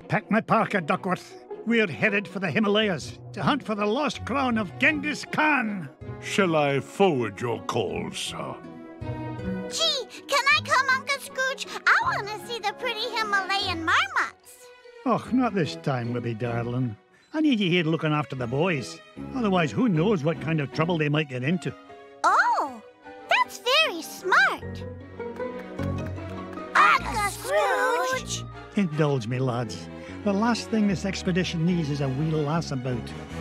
[SPEAKER 1] Pack my parka, Duckworth. We're headed for the Himalayas to hunt for the lost crown of Genghis Khan.
[SPEAKER 2] Shall I forward your call, sir?
[SPEAKER 3] Gee, can I come, Uncle Scrooge? I want to see the pretty Himalayan marmots.
[SPEAKER 1] Oh, not this time, Wibby darling. I need you here looking after the boys. Otherwise, who knows what kind of trouble they might get into.
[SPEAKER 3] Oh, that's very smart. Uncle Scrooge!
[SPEAKER 1] Indulge me, lads. The last thing this expedition needs is a wee lass about.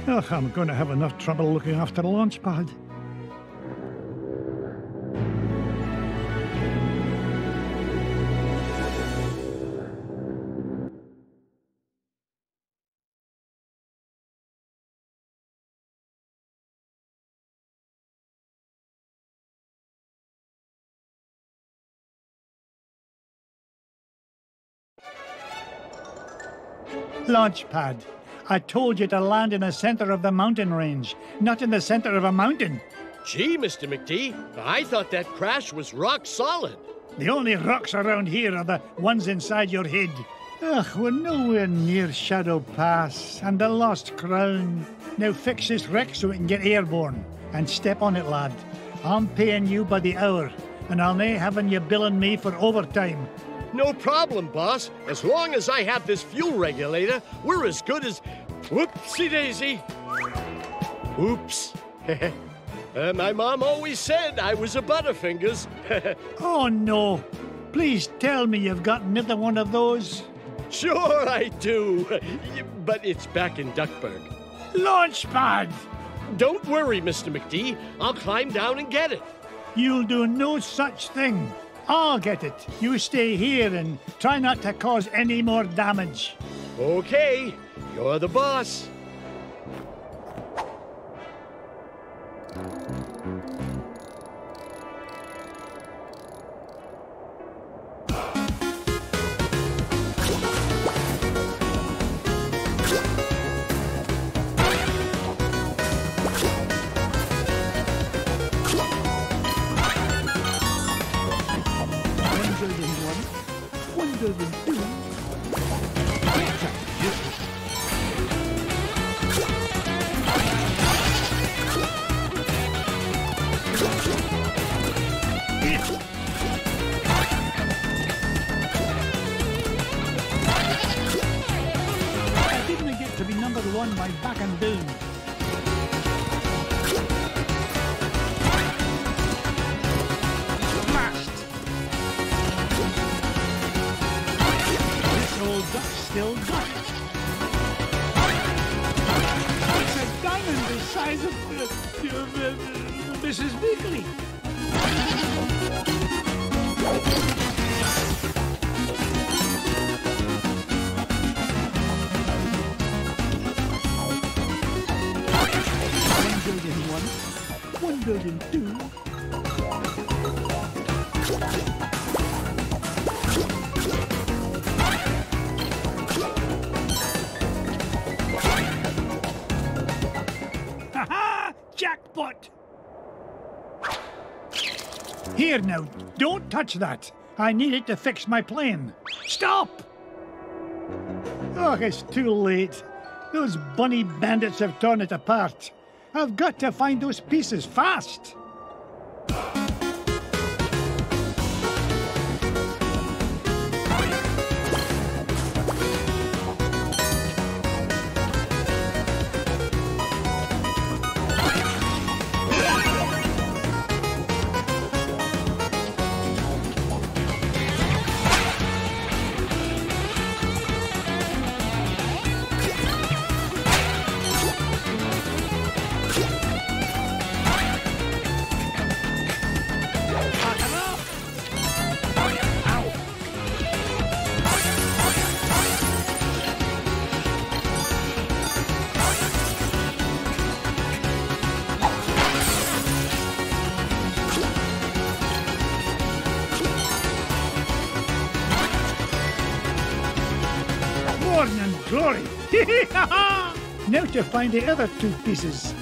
[SPEAKER 1] Oh, I'm going to have enough trouble looking after the launch pad. Launch pad. I told you to land in the center of the mountain range, not in the center of a mountain.
[SPEAKER 6] Gee, Mr. McD, I thought that crash was rock solid.
[SPEAKER 1] The only rocks around here are the ones inside your head. Ugh, we're nowhere near Shadow Pass and the Lost Crown. Now fix this wreck so we can get airborne. And step on it, lad. I'm paying you by the hour, and I'll nae having you billing me for overtime.
[SPEAKER 6] No problem, boss. As long as I have this fuel regulator, we're as good as... Whoopsie-daisy. Oops. My mom always said I was a Butterfingers.
[SPEAKER 1] Oh, no. Please tell me you've got another one of those.
[SPEAKER 6] Sure I do. But it's back in Duckburg.
[SPEAKER 1] Launchpad!
[SPEAKER 6] Don't worry, Mr. McD. I'll climb down and get it.
[SPEAKER 1] You'll do no such thing. I'll get it. You stay here and try not to cause any more damage.
[SPEAKER 6] Okay, you're the boss.
[SPEAKER 1] My back and down. Blast! This old duck's still got it. It's a diamond the size of Mrs. Weekly. $1 billion, $2. Ha-ha! Jackpot! Here now, don't touch that. I need it to fix my plane. Stop! Oh, it's too late. Those bunny bandits have torn it apart. I've got to find those pieces fast. Glory! Now to find the other 2 pieces.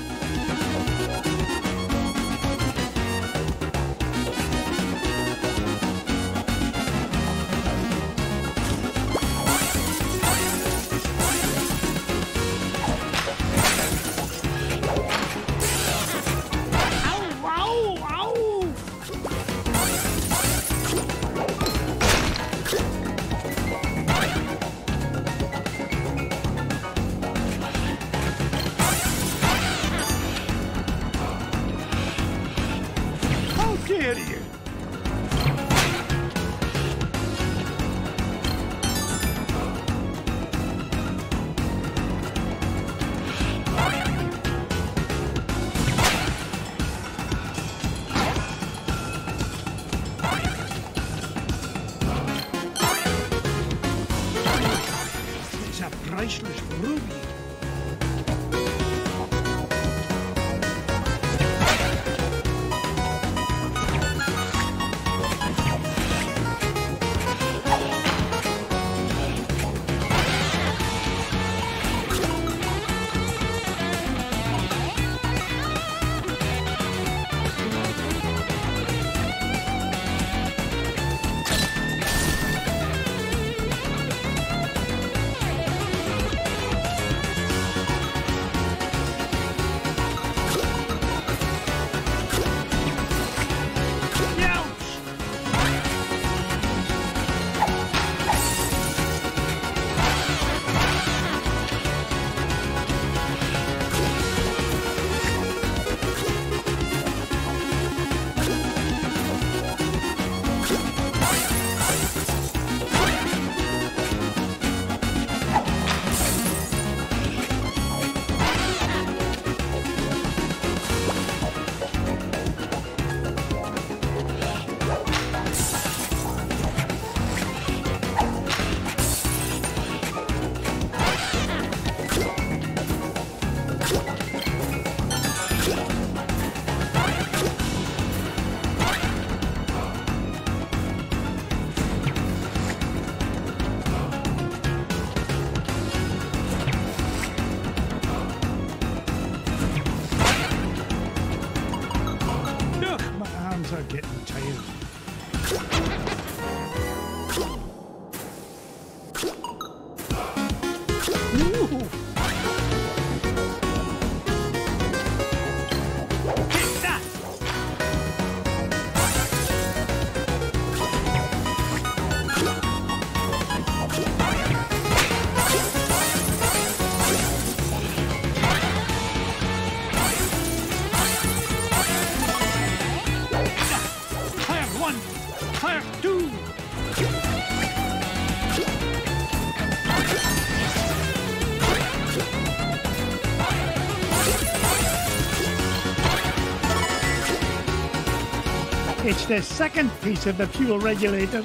[SPEAKER 1] It's the second piece of the fuel regulator.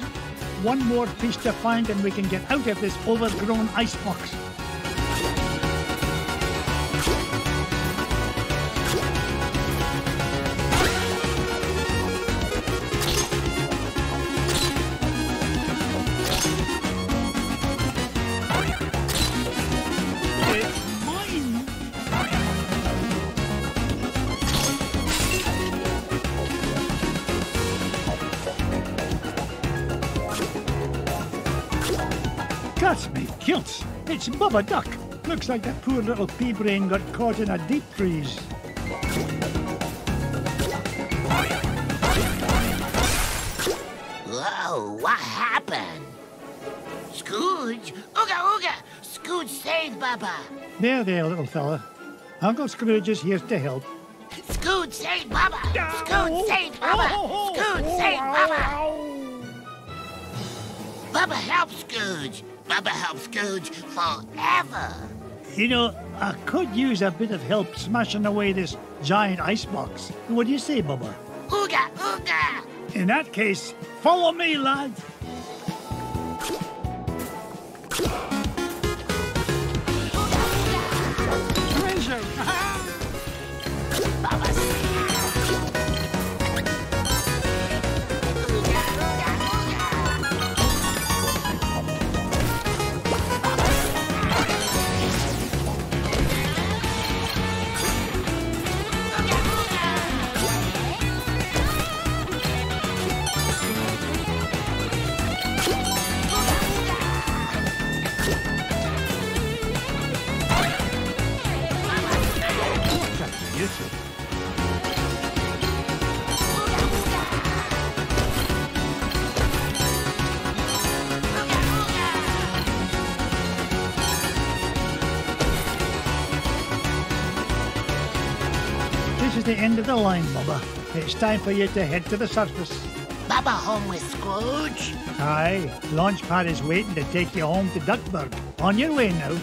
[SPEAKER 1] One more piece to find and we can get out of this overgrown icebox. Cuts me kilts. It's Bubba Duck. Looks like that poor little pea brain got caught in a deep freeze.
[SPEAKER 5] Whoa, what happened? Scrooge? Ooga ooga! Scrooge save Bubba!
[SPEAKER 1] There, little fella. Uncle Scrooge is here to help.
[SPEAKER 5] Scrooge save Bubba! Scrooge save Bubba! Scrooge save Bubba! Bubba help Scrooge! Bubba help Scrooge forever!
[SPEAKER 1] You know, I could use a bit of help smashing away this giant icebox. What do you say, Bubba?
[SPEAKER 5] Ooga ooga!
[SPEAKER 1] In that case, follow me, lad. Treasure! This is the end of the line, Bubba. It's time for you to head to the surface.
[SPEAKER 5] Bubba home with Scrooge?
[SPEAKER 1] Aye, Launchpad is waiting to take you home to Duckburg. On your way now.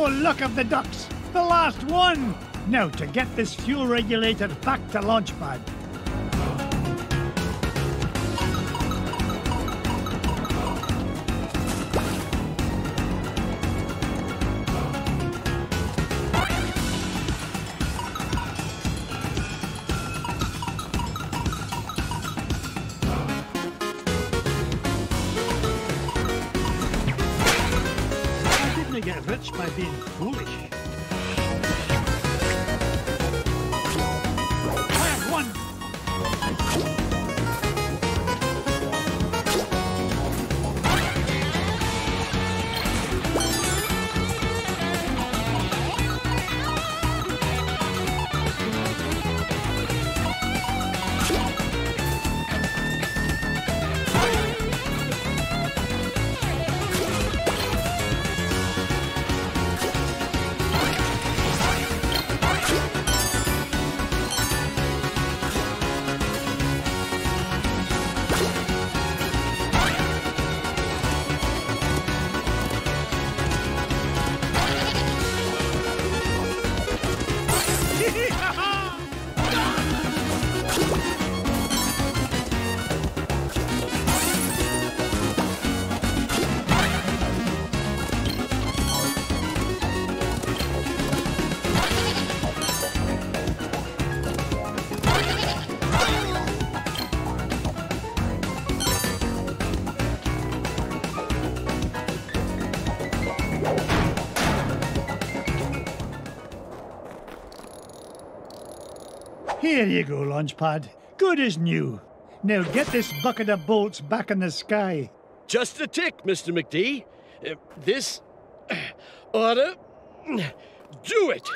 [SPEAKER 1] Look of the ducks, the last one! Now to get this fuel regulator back to Launchpad. Get rich by being foolish. I have one. Here you go, Launchpad. Good as new. Now get this bucket of bolts back in the sky.
[SPEAKER 6] Just a tick, Mr. McD. This oughta do it.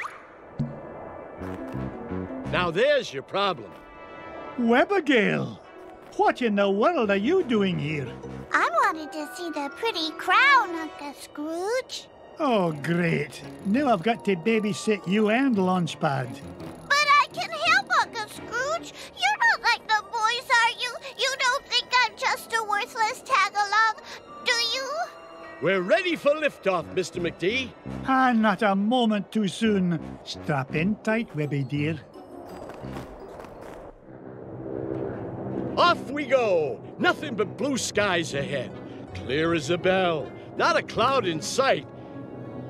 [SPEAKER 6] Now there's your problem.
[SPEAKER 1] Webbergale, what in the world are you doing here?
[SPEAKER 3] I wanted to see the pretty crown, Uncle Scrooge.
[SPEAKER 1] Oh, great. Now I've got to babysit you and Launchpad.
[SPEAKER 3] But I can help, Uncle Scrooge. You're not like the boys, are you? You don't think I'm just a worthless tag-along, do you?
[SPEAKER 6] We're ready for liftoff, Mr. McD.
[SPEAKER 1] And not a moment too soon. Strap in tight, Webby dear.
[SPEAKER 6] Off we go. Nothing but blue skies ahead. Clear as a bell. Not a cloud in sight.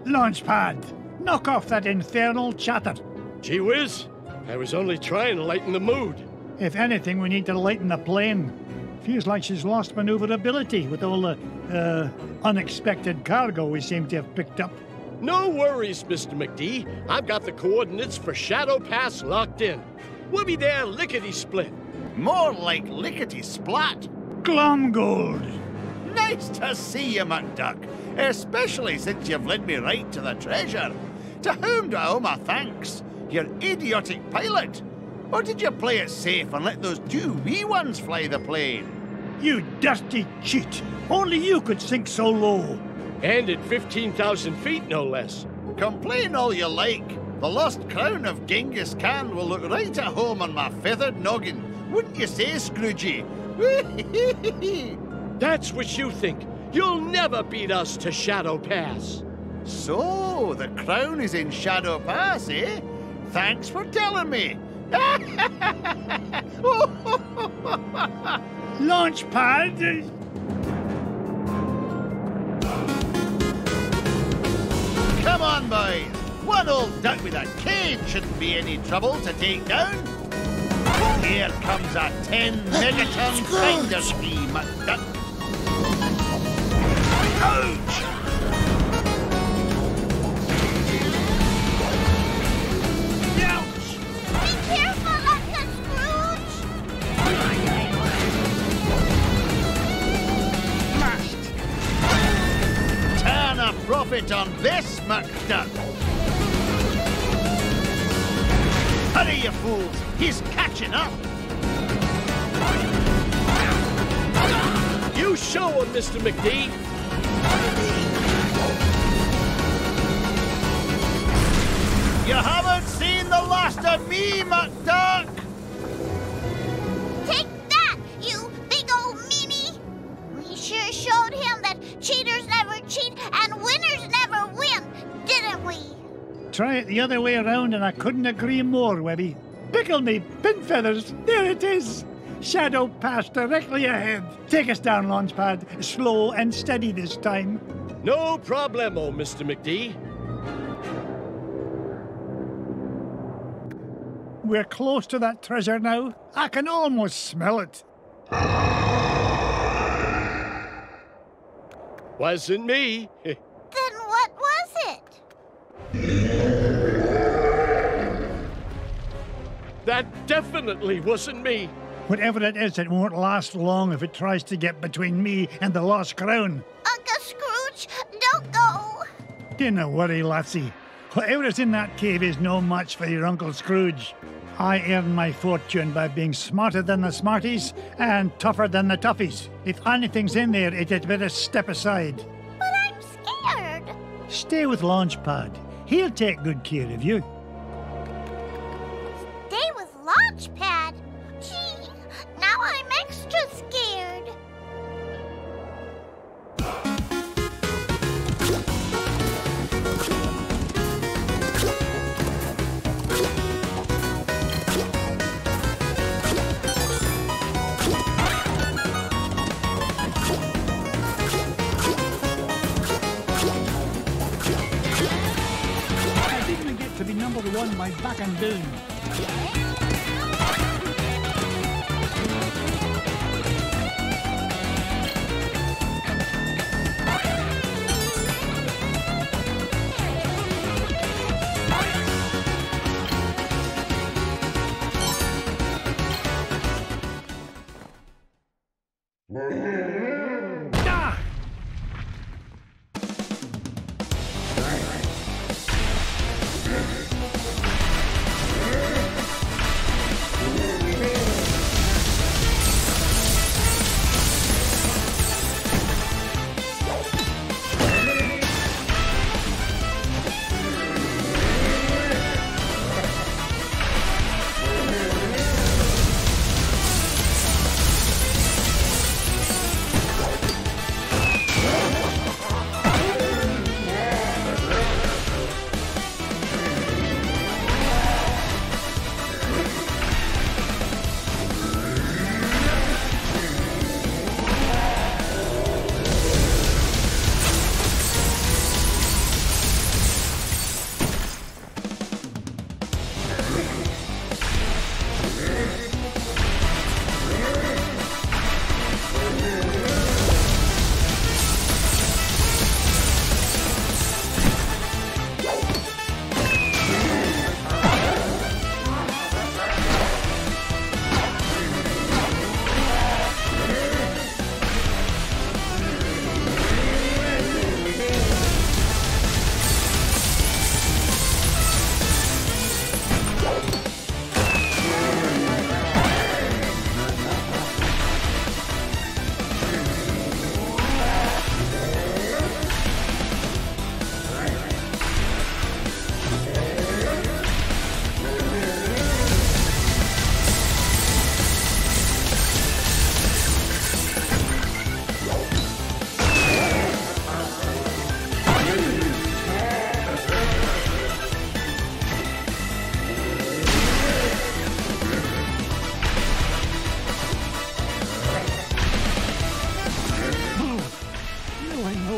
[SPEAKER 1] Launchpad, knock off that infernal chatter.
[SPEAKER 6] Gee whiz, I was only trying to lighten the mood.
[SPEAKER 1] If anything, we need to lighten the plane. Feels like she's lost maneuverability with all the, unexpected cargo we seem to have picked up.
[SPEAKER 6] No worries, Mr. McD. I've got the coordinates for Shadow Pass locked in. We'll be there lickety-split.
[SPEAKER 13] More like lickety-splat.
[SPEAKER 1] Glomgold!
[SPEAKER 13] Nice to see you, McDuck, especially since you've led me right to the treasure. To whom do I owe my thanks? Your idiotic pilot? Or did you play it safe and let those two wee ones fly the plane?
[SPEAKER 1] You dirty cheat! Only you could sink so low.
[SPEAKER 6] And at 15,000 feet, no less.
[SPEAKER 13] Complain all you like. The lost crown of Genghis Khan will look right at home on my feathered noggin. Wouldn't you say, Scroogey?
[SPEAKER 6] That's what you think. You'll never beat us to Shadow Pass.
[SPEAKER 13] So, the crown is in Shadow Pass, eh? Thanks for telling me.
[SPEAKER 1] Launchpad!
[SPEAKER 13] Come on, boys. One old duck with a cane shouldn't be any trouble to take down. Here comes a 10-megaton finder spree, McDuck. Ouch!
[SPEAKER 3] Be careful, Uncle Scrooge!
[SPEAKER 13] Smashed! Turn a profit on this, McDuck. Hurry, you fools! He's catching up!
[SPEAKER 6] You show him, Mr. McD.
[SPEAKER 13] You haven't seen the last of me, McDuck!
[SPEAKER 3] Take that, you big old meanie! We sure showed him that cheaters never cheat and winners never win, didn't we?
[SPEAKER 1] Try it the other way around and I couldn't agree more, Webby. Pickle me, pin feathers, there it is! Shadow Pass directly ahead. Take us down, Launchpad. Slow and steady this time.
[SPEAKER 6] No problemo, Mr. McD.
[SPEAKER 1] We're close to that treasure now. I can almost smell it.
[SPEAKER 6] Wasn't me.
[SPEAKER 3] Then what was it?
[SPEAKER 6] That definitely wasn't me.
[SPEAKER 1] Whatever it is, it won't last long if it tries to get between me and the lost crown.
[SPEAKER 3] Uncle Scrooge, don't go.
[SPEAKER 1] Dinna worry, lassie. Whatever is in that cave is no match for your Uncle Scrooge. I earn my fortune by being smarter than the smarties and tougher than the toughies. If anything's in there, it had better step aside.
[SPEAKER 3] But I'm scared.
[SPEAKER 1] Stay with Launchpad. He'll take good care of you.
[SPEAKER 3] Stay with Launchpad? Gee, now I'm extra scared.
[SPEAKER 1] I didn't get to be number one by back and down.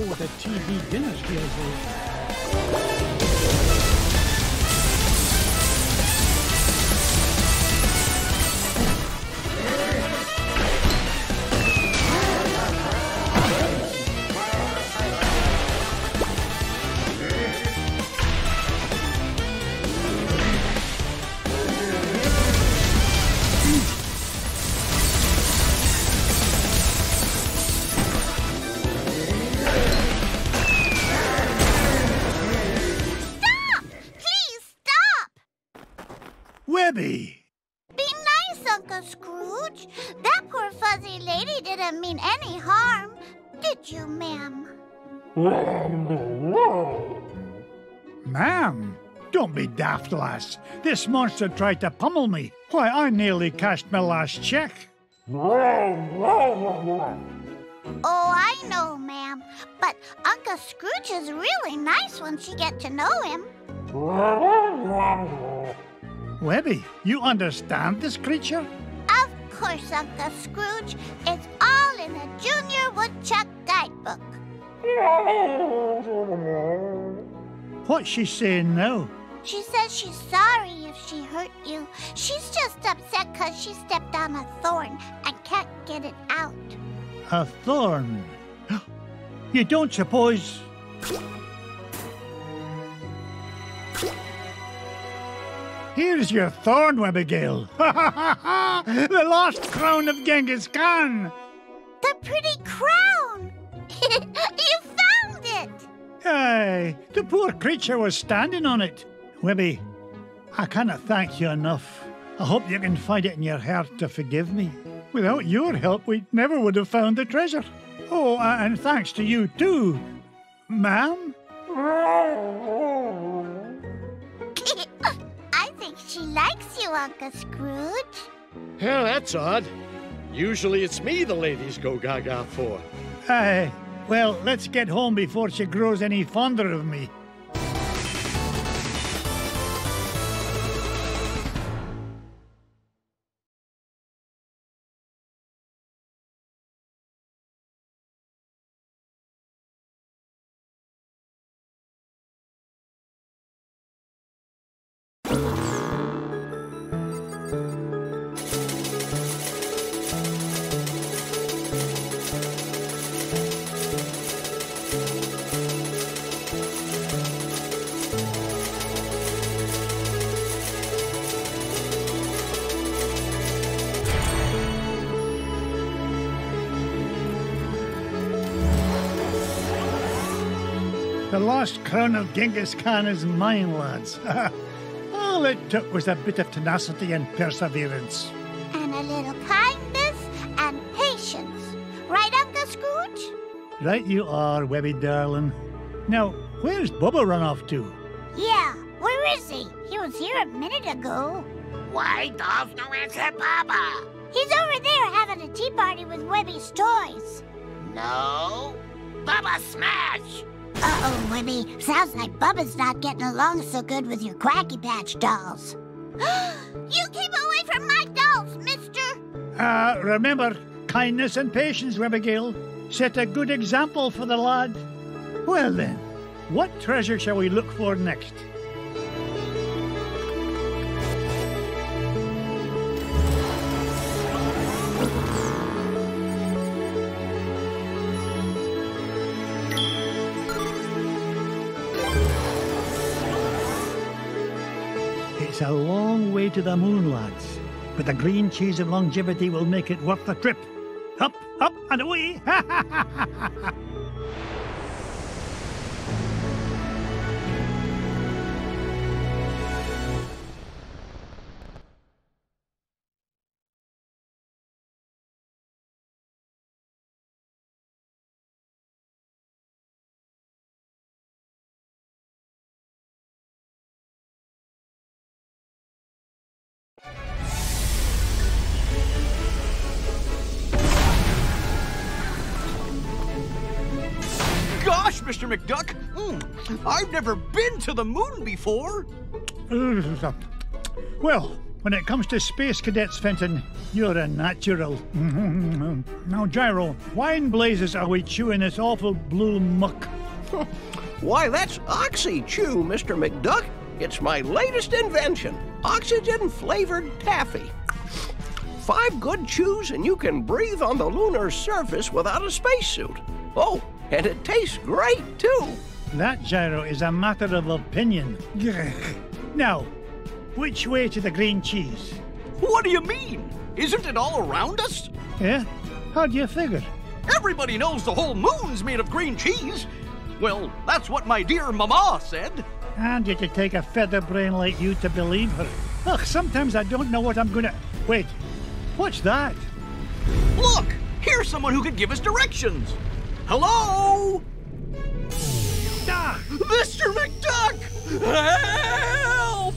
[SPEAKER 1] what a TV dinner feels like. Webby!
[SPEAKER 3] Be nice, Uncle Scrooge. That poor fuzzy lady didn't mean any harm. Did you, ma'am?
[SPEAKER 1] Ma'am? Don't be daft, lass. This monster tried to pummel me. Why, I nearly cashed my last check.
[SPEAKER 3] Oh, I know, ma'am. But Uncle Scrooge is really nice once you get to know him.
[SPEAKER 1] Webby, you understand this creature?
[SPEAKER 3] Of course, Uncle Scrooge. It's all in the Junior Woodchuck Guidebook.
[SPEAKER 1] What's she saying now?
[SPEAKER 3] She says she's sorry if she hurt you. She's just upset because she stepped on a thorn and can't get it out.
[SPEAKER 1] A thorn? You don't suppose... Here's your thorn, Webigail. The lost crown of Genghis Khan.
[SPEAKER 3] The pretty crown. You found it.
[SPEAKER 1] Aye, the poor creature was standing on it. Webby, I cannot thank you enough. I hope you can find it in your heart to forgive me. Without your help, we never would have found the treasure. Oh, and thanks to you too, ma'am.
[SPEAKER 3] I think she likes you, Uncle Scrooge.
[SPEAKER 6] Yeah, that's odd. Usually it's me the ladies go gaga for.
[SPEAKER 1] Aye, well, let's get home before she grows any fonder of me. The lost crown of Genghis Khan is mine, lads. All it took was a bit of tenacity and perseverance.
[SPEAKER 3] And a little kindness and patience. Right, Uncle Scrooge?
[SPEAKER 1] Right you are, Webby darling. Now, where's Bubba run off to?
[SPEAKER 3] Yeah, where is he? He was here a minute ago.
[SPEAKER 5] Why does no answer Baba?
[SPEAKER 3] He's over there having a tea party with Webby's toys.
[SPEAKER 5] No, Baba smash!
[SPEAKER 3] Uh-oh, Webby. Sounds like Bubba's not getting along so good with your Quacky Patch dolls. You keep away from my dolls, mister!
[SPEAKER 1] Remember, kindness and patience, Webigail. Set a good example for the lad. Well then, what treasure shall we look for next? It's a long way to the moon, lads, but the green cheese of longevity will make it worth the trip. Up, up, and away!
[SPEAKER 14] Gosh, Mr. McDuck, I've never been to the moon before.
[SPEAKER 1] Well, When it comes to space cadets, Fenton, you're a natural. Now, Gyro, why in blazes are we chewing this awful blue muck?
[SPEAKER 11] Why, that's Oxy Chew, Mr. McDuck. It's my latest invention, oxygen-flavored taffy. 5 good chews and you can breathe on the lunar surface without a spacesuit. Oh, and it tastes great, too.
[SPEAKER 1] That, Gyro, is a matter of opinion. Now, which way to the green cheese?
[SPEAKER 14] What do you mean? Isn't it all around us?
[SPEAKER 1] Yeah? How do you figure?
[SPEAKER 14] Everybody knows the whole moon's made of green cheese. Well, that's what my dear Mama said.
[SPEAKER 1] And you could take a feather brain like you to believe her. Ugh, sometimes I don't know what I'm gonna... Wait, what's that?
[SPEAKER 14] Look, here's someone who could give us directions. Hello?
[SPEAKER 1] Ah!
[SPEAKER 14] Mr. McDuck! Help!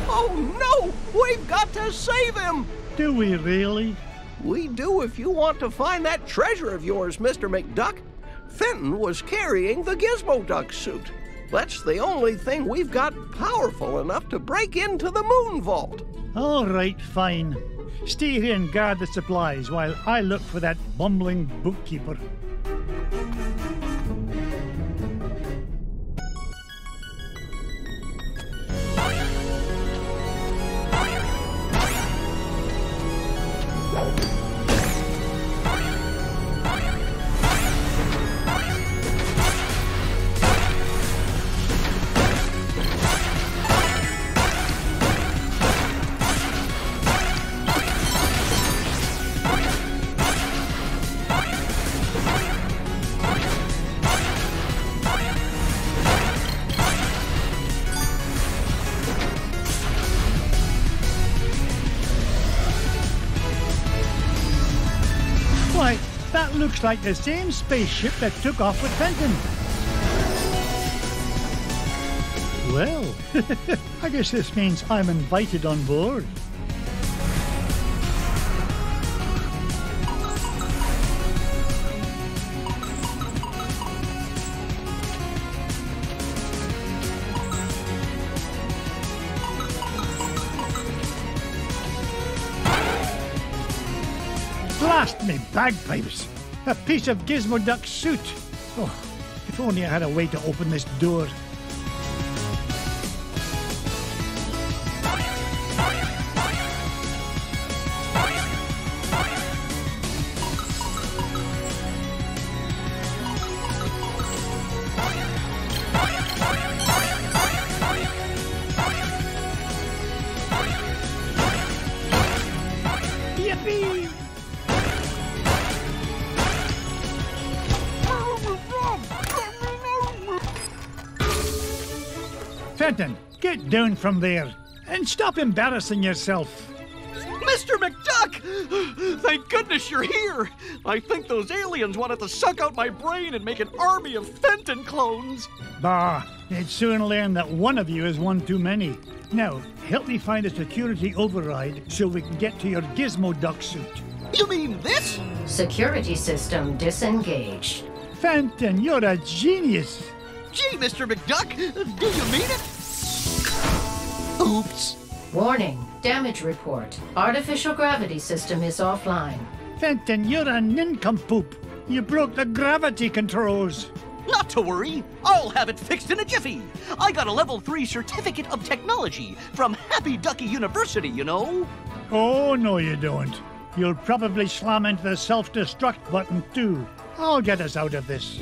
[SPEAKER 11] Oh, no! We've got to save him!
[SPEAKER 1] Do we really?
[SPEAKER 11] We do if you want to find that treasure of yours, Mr. McDuck. Fenton was carrying the Gizmo Duck suit. That's the only thing we've got powerful enough to break into the moon vault.
[SPEAKER 1] All right, fine. Stay here and guard the supplies while I look for that bumbling bookkeeper. Why, that looks like the same spaceship that took off with Fenton. Well, I guess this means I'm invited on board. Blast me bagpipes! A piece of Gizmo Duck's suit! Oh, if only I had a way to open this door. Yippee! Fenton, get down from there and stop embarrassing yourself.
[SPEAKER 14] Mr. McDuck! Thank goodness you're here! I think those aliens wanted to suck out my brain and make an army of Fenton clones.
[SPEAKER 1] Bah, they'd soon learn that one of you is one too many. Now, help me find a security override so we can get to your Gizmo Duck suit.
[SPEAKER 14] You mean this?
[SPEAKER 15] Security system disengaged.
[SPEAKER 1] Fenton, you're a genius.
[SPEAKER 14] Gee, Mr. McDuck, do you mean it? Oops.
[SPEAKER 15] Warning, damage report. Artificial gravity system is offline.
[SPEAKER 1] Fenton, you're a nincompoop. You broke the gravity controls.
[SPEAKER 14] Not to worry. I'll have it fixed in a jiffy. I got a level 3 certificate of technology from Happy Ducky University, you know.
[SPEAKER 1] Oh, no you don't. You'll probably slam into the self-destruct button too. I'll get us out of this.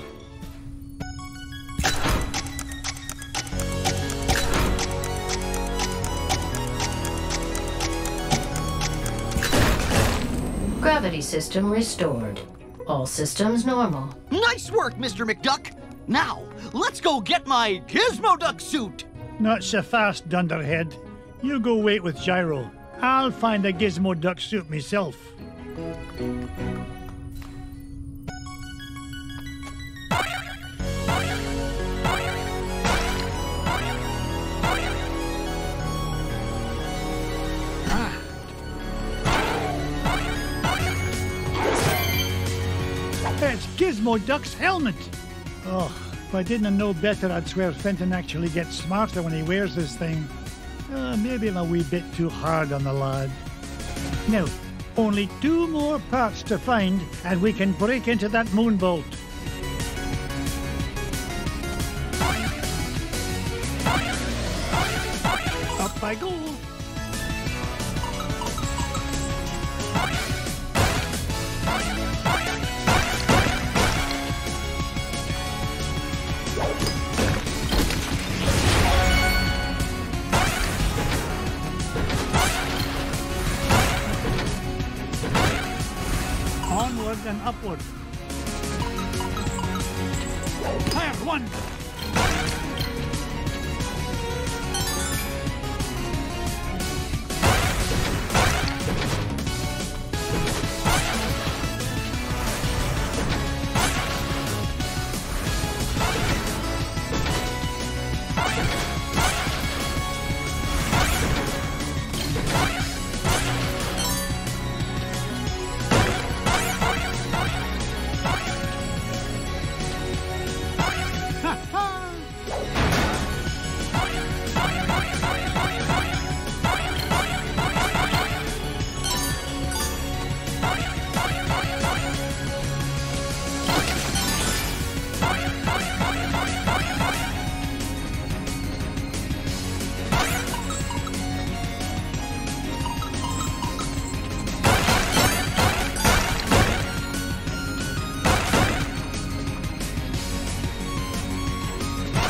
[SPEAKER 15] Gravity system restored. All systems normal.
[SPEAKER 14] Nice work, Mr. McDuck. Now, let's go get my Gizmo Duck suit.
[SPEAKER 1] Not so fast, Dunderhead. You go wait with Gyro. I'll find a Gizmo Duck suit myself. It's Gizmo Duck's helmet! Oh, if I didn't know better, I'd swear Fenton actually gets smarter when he wears this thing. Maybe I'm a wee bit too hard on the lad. Now, only 2 more parts to find, and we can break into that moon bolt. Up I go. Onward and upward. Fire 1!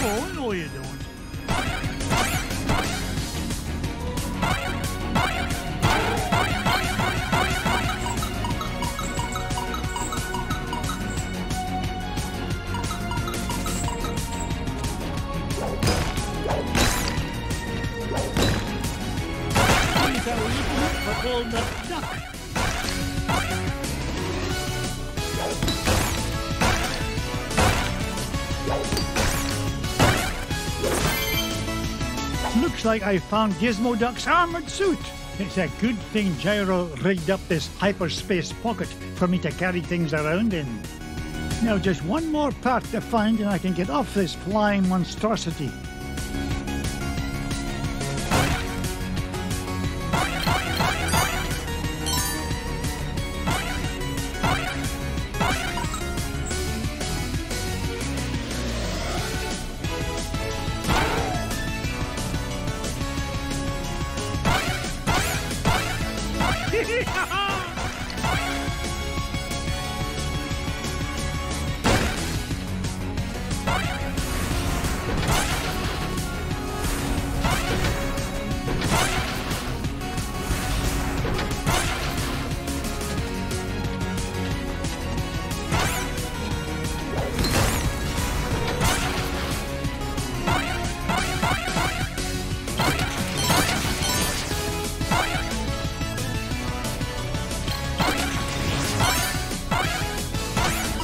[SPEAKER 1] Oh, no you don't. He's a little old duck. Looks like I found Gizmo Duck's armored suit. It's a good thing Gyro rigged up this hyperspace pocket for me to carry things around in. Now just 1 more part to find and I can get off this flying monstrosity.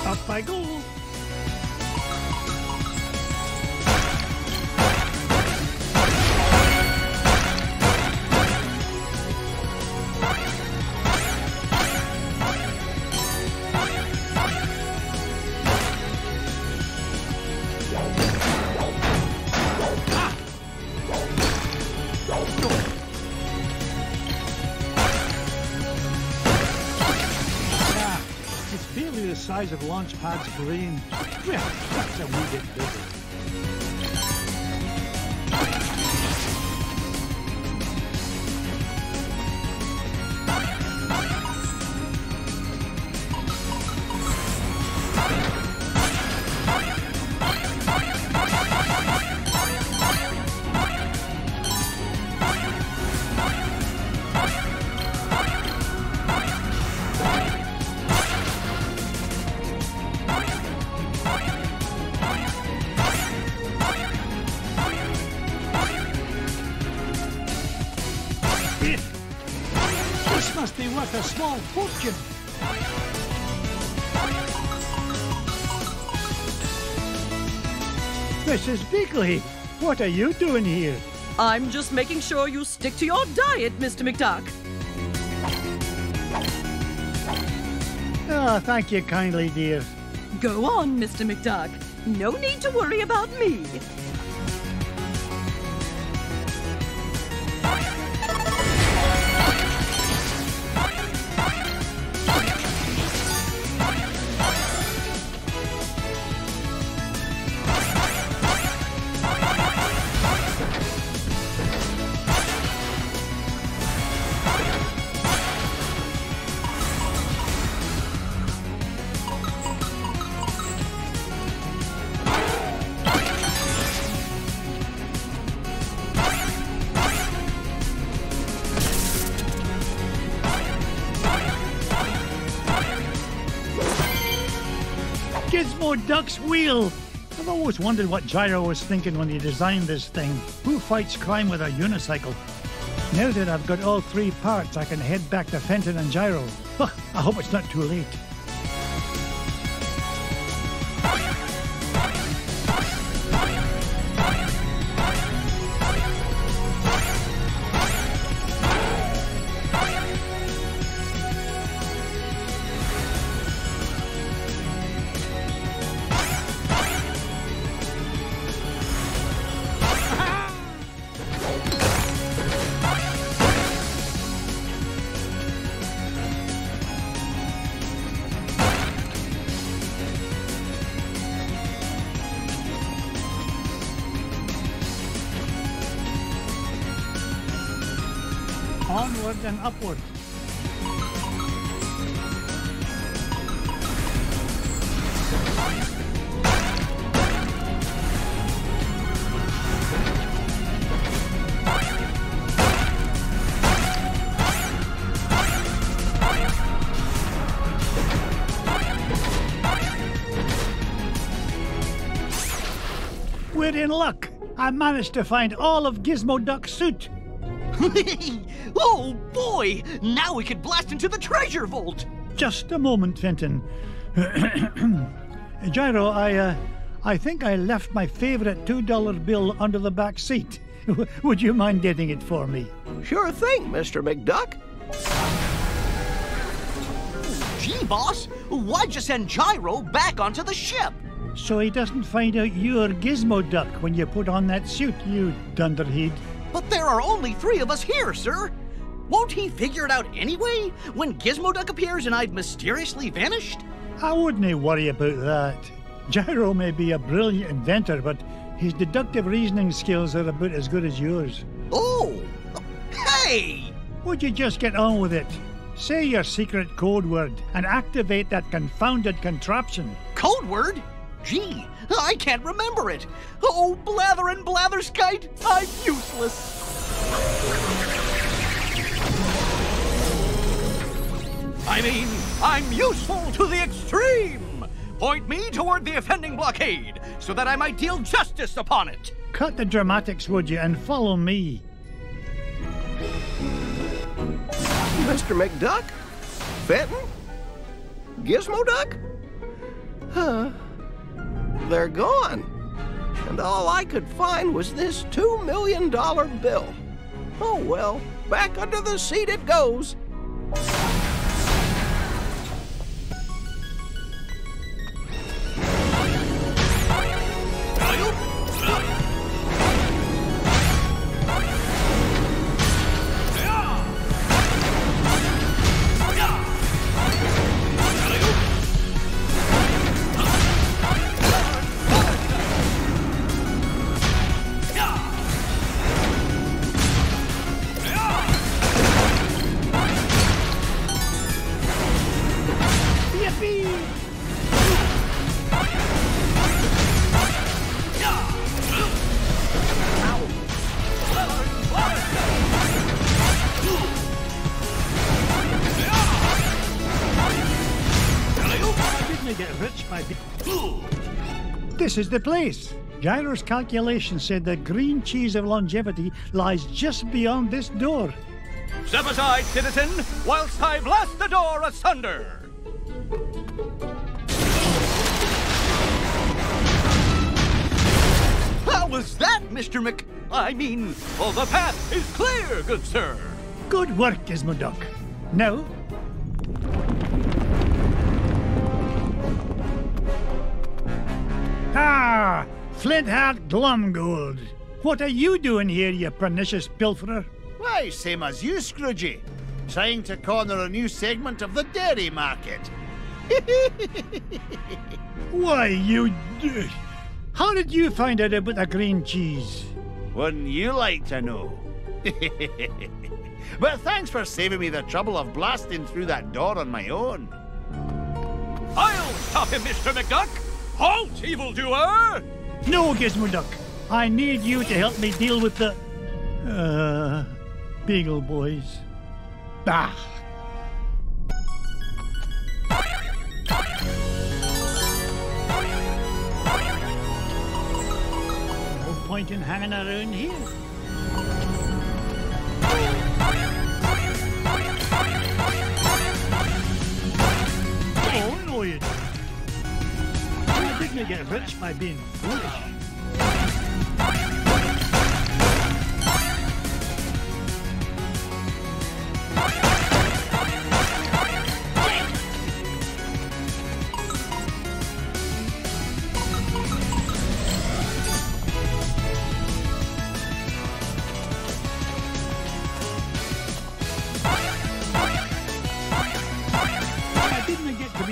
[SPEAKER 1] Up I go. The size of Launchpad's brain. Well, that's a wee bit bigger. This must be worth a small fortune. Mrs. Beakley, what are you doing here?
[SPEAKER 8] I'm just making sure you stick to your diet, Mr. McDuck.
[SPEAKER 1] Ah, thank you kindly, dear.
[SPEAKER 8] Go on, Mr. McDuck. No need to worry about me.
[SPEAKER 1] Gizmo Duck's wheel! I've always wondered what Gyro was thinking when he designed this thing. Who fights crime with a unicycle? Now that I've got all 3 parts, I can head back to Fenton and Gyro. I hope it's not too late. Onward and upward. We're in luck. I managed to find all of Gizmo Duck's suit.
[SPEAKER 14] Oh, boy! Now we could blast into the treasure vault!
[SPEAKER 1] Just a moment, Fenton. Gyro, I think I left my favorite $2 bill under the back seat. Would you mind getting it for me?
[SPEAKER 11] Sure thing, Mr. McDuck.
[SPEAKER 14] Gee, boss, why'd you send Gyro back onto the ship?
[SPEAKER 1] So he doesn't find out you're Gizmo Duck when you put on that suit, you dunderhead.
[SPEAKER 14] But there are only 3 of us here, sir. Won't he figure it out anyway, when Gizmo Duck appears and I've mysteriously vanished?
[SPEAKER 1] I wouldn't worry about that. Gyro may be a brilliant inventor, but his deductive reasoning skills are about as good as yours.
[SPEAKER 14] Oh! Hey!
[SPEAKER 1] Would you just get on with it? Say your secret code word and activate that confounded contraption.
[SPEAKER 14] Code word? Gee, I can't remember it. Oh, blather and blatherskite, I'm useless. I mean, I'm useful to the extreme. Point me toward the offending blockade so that I might deal justice upon it.
[SPEAKER 1] Cut the dramatics, would you, and follow me.
[SPEAKER 11] Mr. McDuck? Fenton? Gizmo Duck? Huh. They're gone. And all I could find was this $2 million bill. Oh well, back under the seat it goes.
[SPEAKER 1] This is the place. Gyro's calculation said the green cheese of longevity lies just beyond this door.
[SPEAKER 14] Step aside, citizen, whilst I blast the door asunder. How was that, Mr. Oh, the path is clear, good sir.
[SPEAKER 1] Good work, Gizmo Duck. Now, Flint-Hat Glumgold. What are you doing here, you pernicious pilferer?
[SPEAKER 13] Why, same as you, Scroogey. Trying to corner a new segment of the dairy market.
[SPEAKER 1] Why, you... How did you find out about the green cheese?
[SPEAKER 13] Wouldn't you like to know? But thanks for saving me the trouble of blasting through that door on my own.
[SPEAKER 14] I'll stop him, Mr. McDuck! Halt, evildoer!
[SPEAKER 1] No, Gizmo Duck. I need you to help me deal with the... Beagle Boys. Bah! point in hanging around here. Oh, no, you don't. I didn't get rich by being foolish.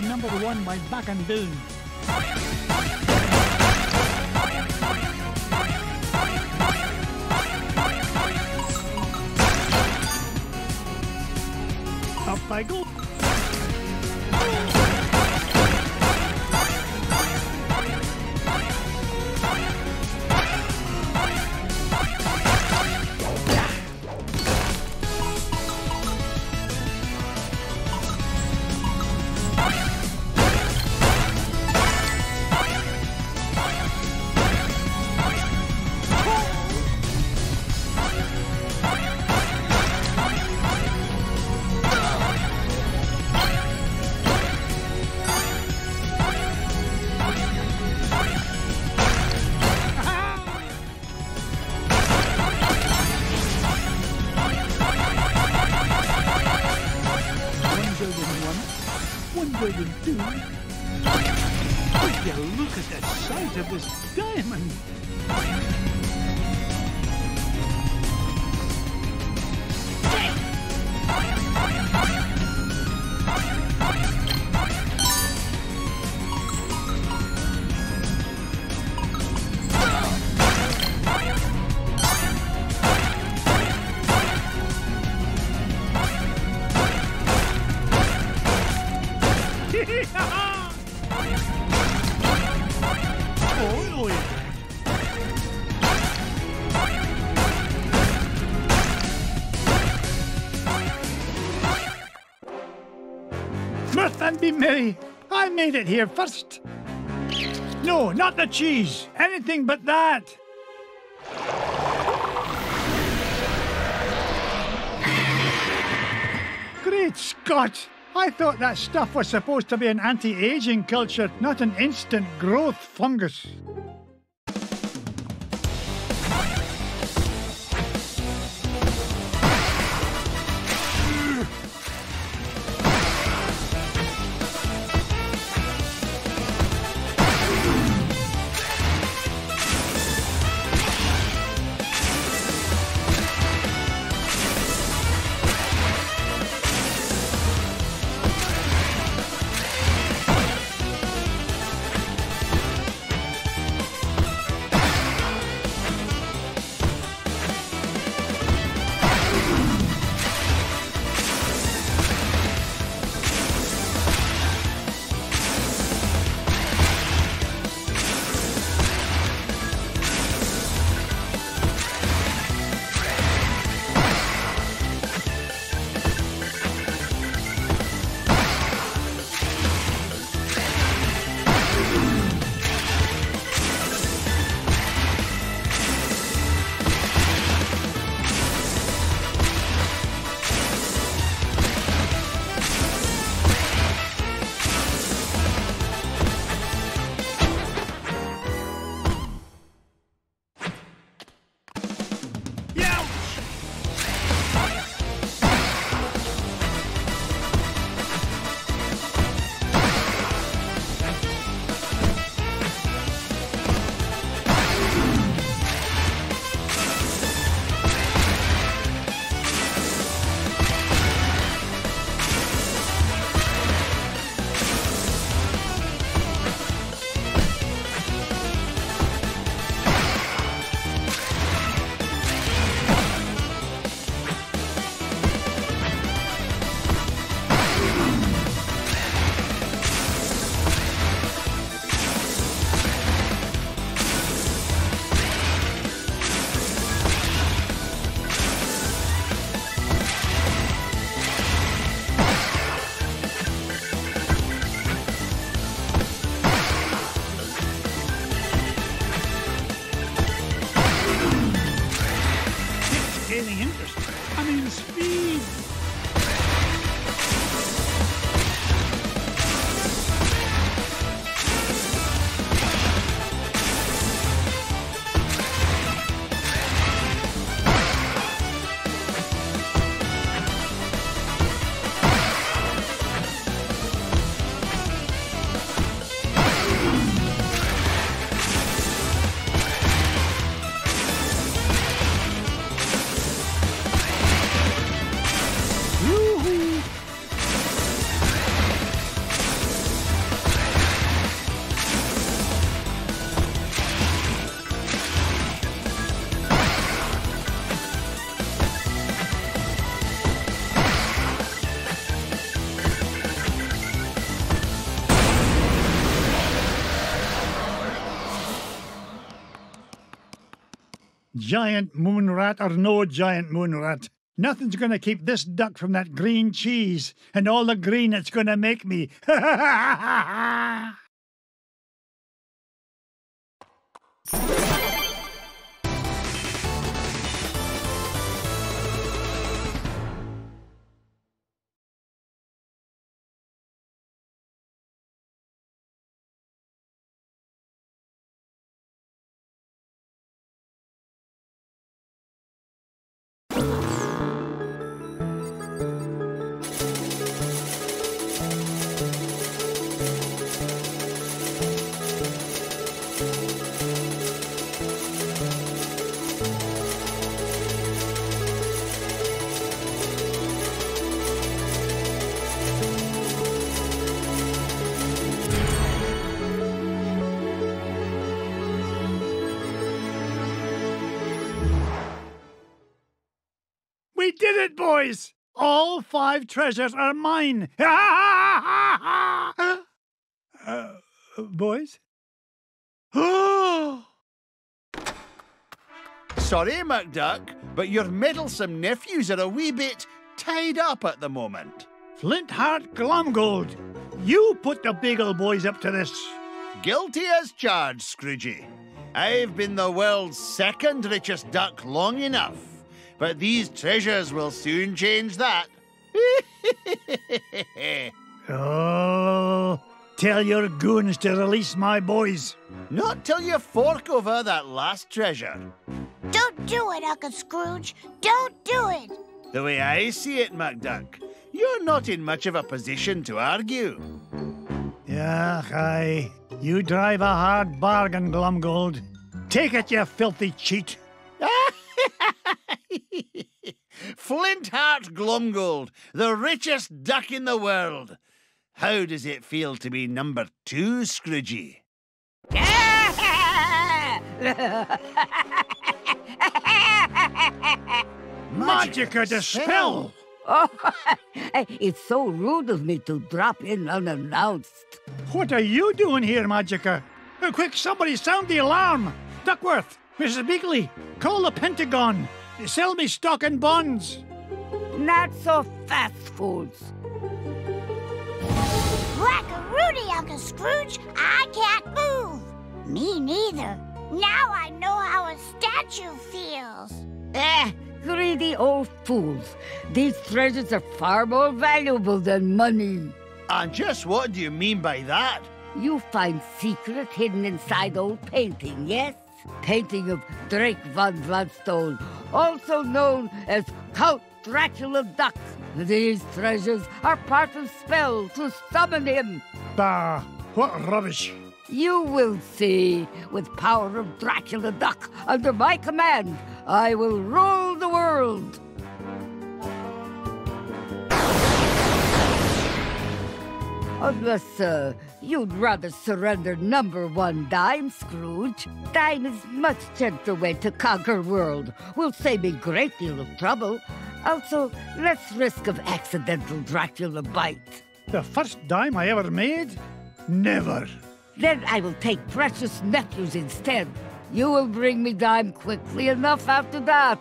[SPEAKER 1] Number one by back and down. Up I go. Would you look at the size of this diamond? Mirth and be merry. I made it here first. No, not the cheese. Anything but that. Great Scott! I thought that stuff was supposed to be an anti-aging culture, not an instant growth fungus. Giant moon rat or no giant moon rat, nothing's going to keep this duck from that green cheese and all the green it's going to make me. We did it, boys! All 5 treasures are mine! Boys?
[SPEAKER 13] Sorry, McDuck, but your meddlesome nephews are a wee bit tied up at the moment.
[SPEAKER 1] Flintheart Glomgold, you put the Beagle Boys up to this.
[SPEAKER 13] Guilty as charged, Scroogey. I've been the world's 2nd richest duck long enough, but these treasures will soon change that.
[SPEAKER 1] Oh, tell your goons to release my boys.
[SPEAKER 13] Not till you fork over that last treasure.
[SPEAKER 3] Don't do it, Uncle Scrooge. Don't do it.
[SPEAKER 13] The way I see it, McDuck, you're not in much of a position to argue.
[SPEAKER 1] Yeah, aye. You drive a hard bargain, Glomgold. Take it, you filthy cheat.
[SPEAKER 13] Flintheart Glomgold, the richest duck in the world. How does it feel to be number 2, Scroogey?
[SPEAKER 1] Magica Dispel!
[SPEAKER 10] Oh, it's so rude of me to drop in unannounced.
[SPEAKER 1] What are you doing here, Magica? Quick, somebody sound the alarm! Duckworth, Mrs. Beakley, call the Pentagon. Sell me stock and bonds.
[SPEAKER 10] Not so fast, fools.
[SPEAKER 3] Black-a-Rudy, Uncle Scrooge. I can't move. Me neither. Now I know how a statue feels.
[SPEAKER 10] Greedy old fools. These treasures are far more valuable than money.
[SPEAKER 13] And just what do you mean by that?
[SPEAKER 10] You find secret hidden inside old painting, yes? Painting of Drake von Gladstone, also known as Count Dracula Duck. These treasures are part of spells to summon him.
[SPEAKER 1] Bah, what rubbish.
[SPEAKER 10] You will see. With power of Dracula Duck under my command, I will rule the world. Unless, you'd rather surrender number 1 dime, Scrooge. Dime is much gentler way to conquer world. Will save me great deal of trouble. Also, less risk of accidental Dracula bite.
[SPEAKER 1] The first dime I ever made? Never.
[SPEAKER 10] Then I will take precious nephews instead. You will bring me dime quickly enough after that.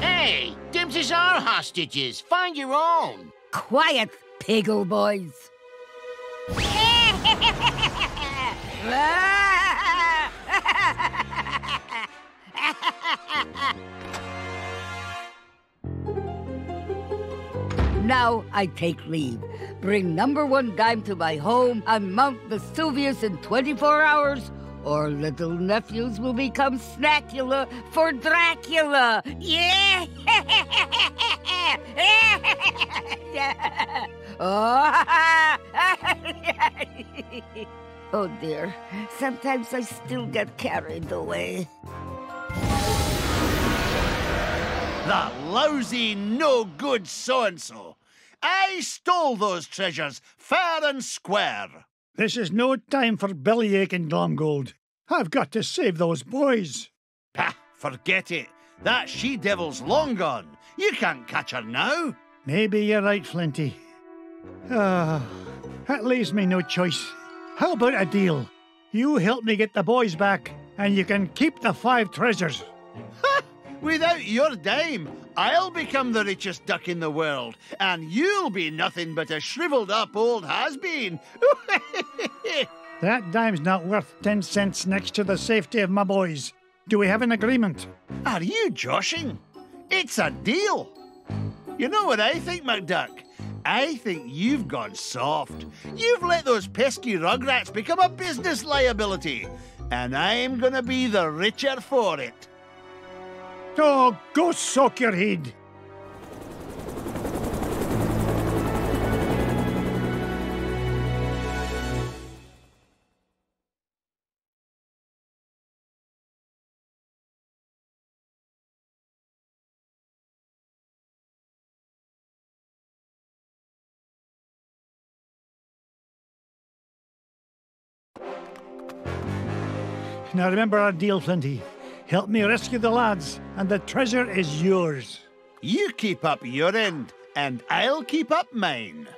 [SPEAKER 5] Hey, Dimses are hostages. Find your own.
[SPEAKER 10] Quiet, Piggle Boys. Now I take leave. Bring number 1 dime to my home on Mount Vesuvius in 24 hours, or little nephews will become Snackula for Dracula. Yeah! Oh dear, sometimes I still get carried away.
[SPEAKER 13] That lousy, no-good so-and-so. I stole those treasures fair and square.
[SPEAKER 1] This is no time for bellyaching, Glomgold. I've got to save those boys.
[SPEAKER 13] Pah, forget it. That she-devil's long gone. You can't catch her now.
[SPEAKER 1] Maybe you're right, Flinty. That leaves me no choice. How about a deal? You help me get the boys back, and you can keep the 5 treasures.
[SPEAKER 13] Without your dime, I'll become the richest duck in the world, and you'll be nothing but a shriveled up old has-been.
[SPEAKER 1] That dime's not worth 10 cents next to the safety of my boys. Do we have an agreement?
[SPEAKER 13] Are you joshing? It's a deal. You know what I think, McDuck? I think you've gone soft. You've let those pesky rugrats become a business liability, and I'm gonna be the richer for it.
[SPEAKER 1] Oh, go soak your head. Now remember our deal, Flinty. Help me rescue the lads, and the treasure is yours.
[SPEAKER 13] You keep up your end, and I'll keep up mine.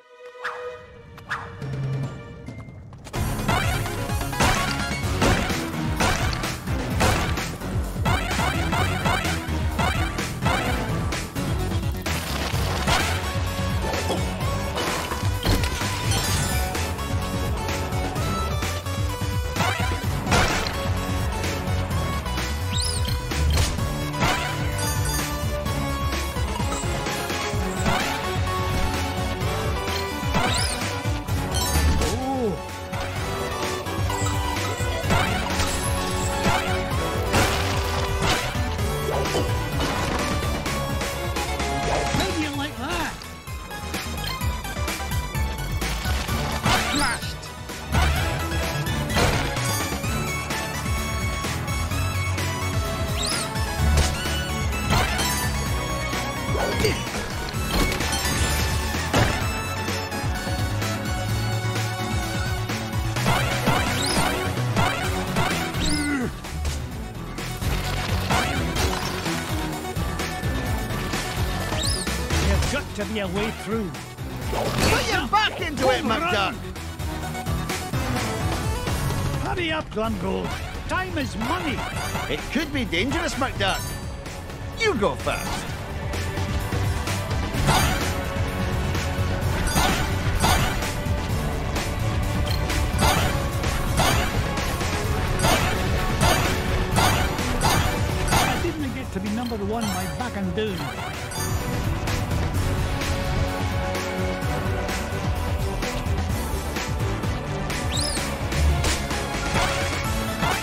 [SPEAKER 1] To be a way through.
[SPEAKER 13] Put your back into it, McDuck!
[SPEAKER 1] Hurry up, Glumgold. Time is money.
[SPEAKER 13] It could be dangerous, McDuck. You go first.
[SPEAKER 1] I didn't get to be number 1 by backing down.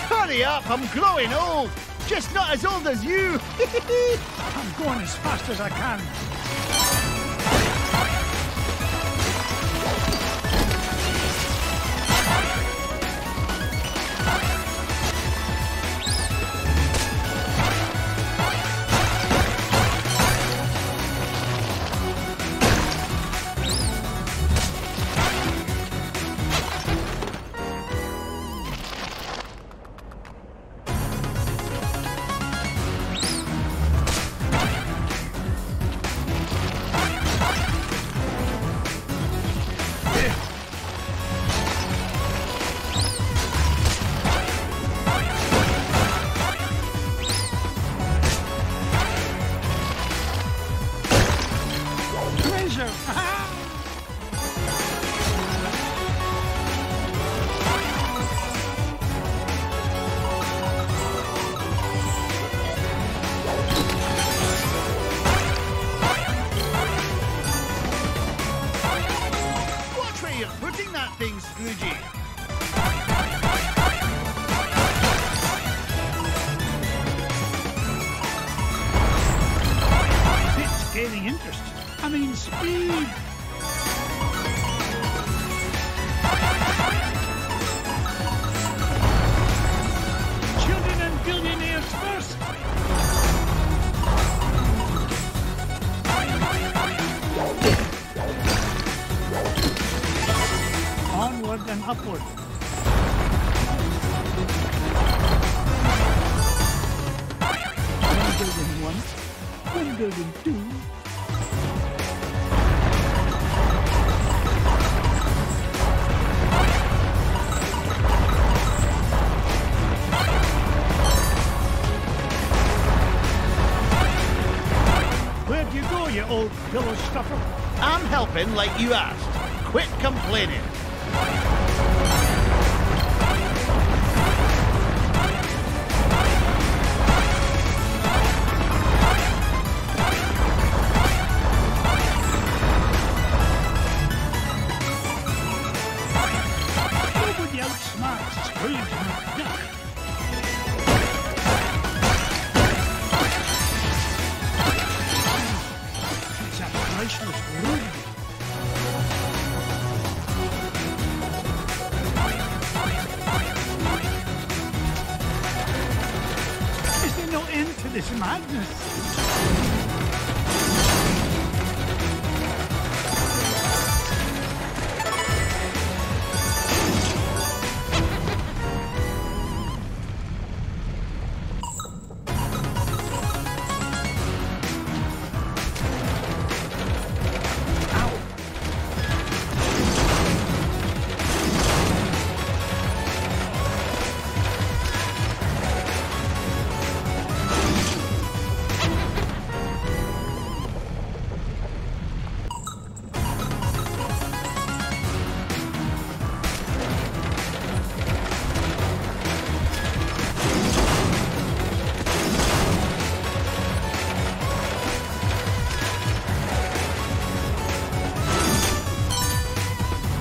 [SPEAKER 13] Hurry up, I'm growing old. Just not as old as you.
[SPEAKER 1] I'm going as fast as I can. Gaining interest. I mean, speed. Children and billionaires first. Onward and upward. One building once, one building two.
[SPEAKER 13] helping like you asked. Quit complaining.
[SPEAKER 1] Nobody outsmarts Scrooge McDuck. It's a priceless ruby. Is there no end to this madness?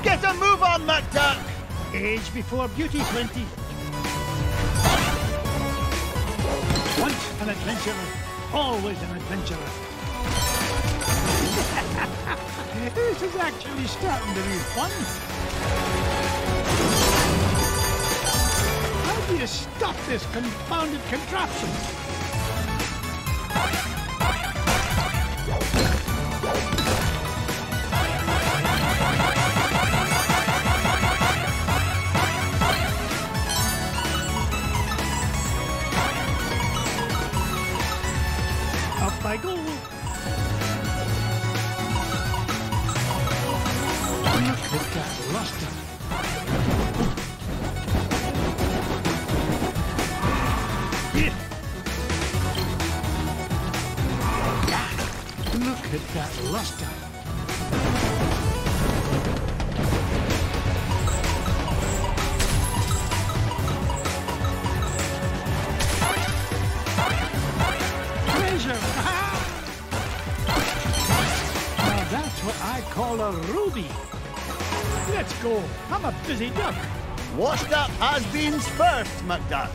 [SPEAKER 13] Get a move on, McDuck!
[SPEAKER 1] Age before beauty, 20. Once an adventurer, always an adventurer. This is actually starting to be fun. How do you stop this confounded contraption? Up I go. Look at that luster. Look at that luster. Treasure! Now that's what I call a ruby. Let's go. I'm a busy duck.
[SPEAKER 13] Washed up has-beens first, McDuck.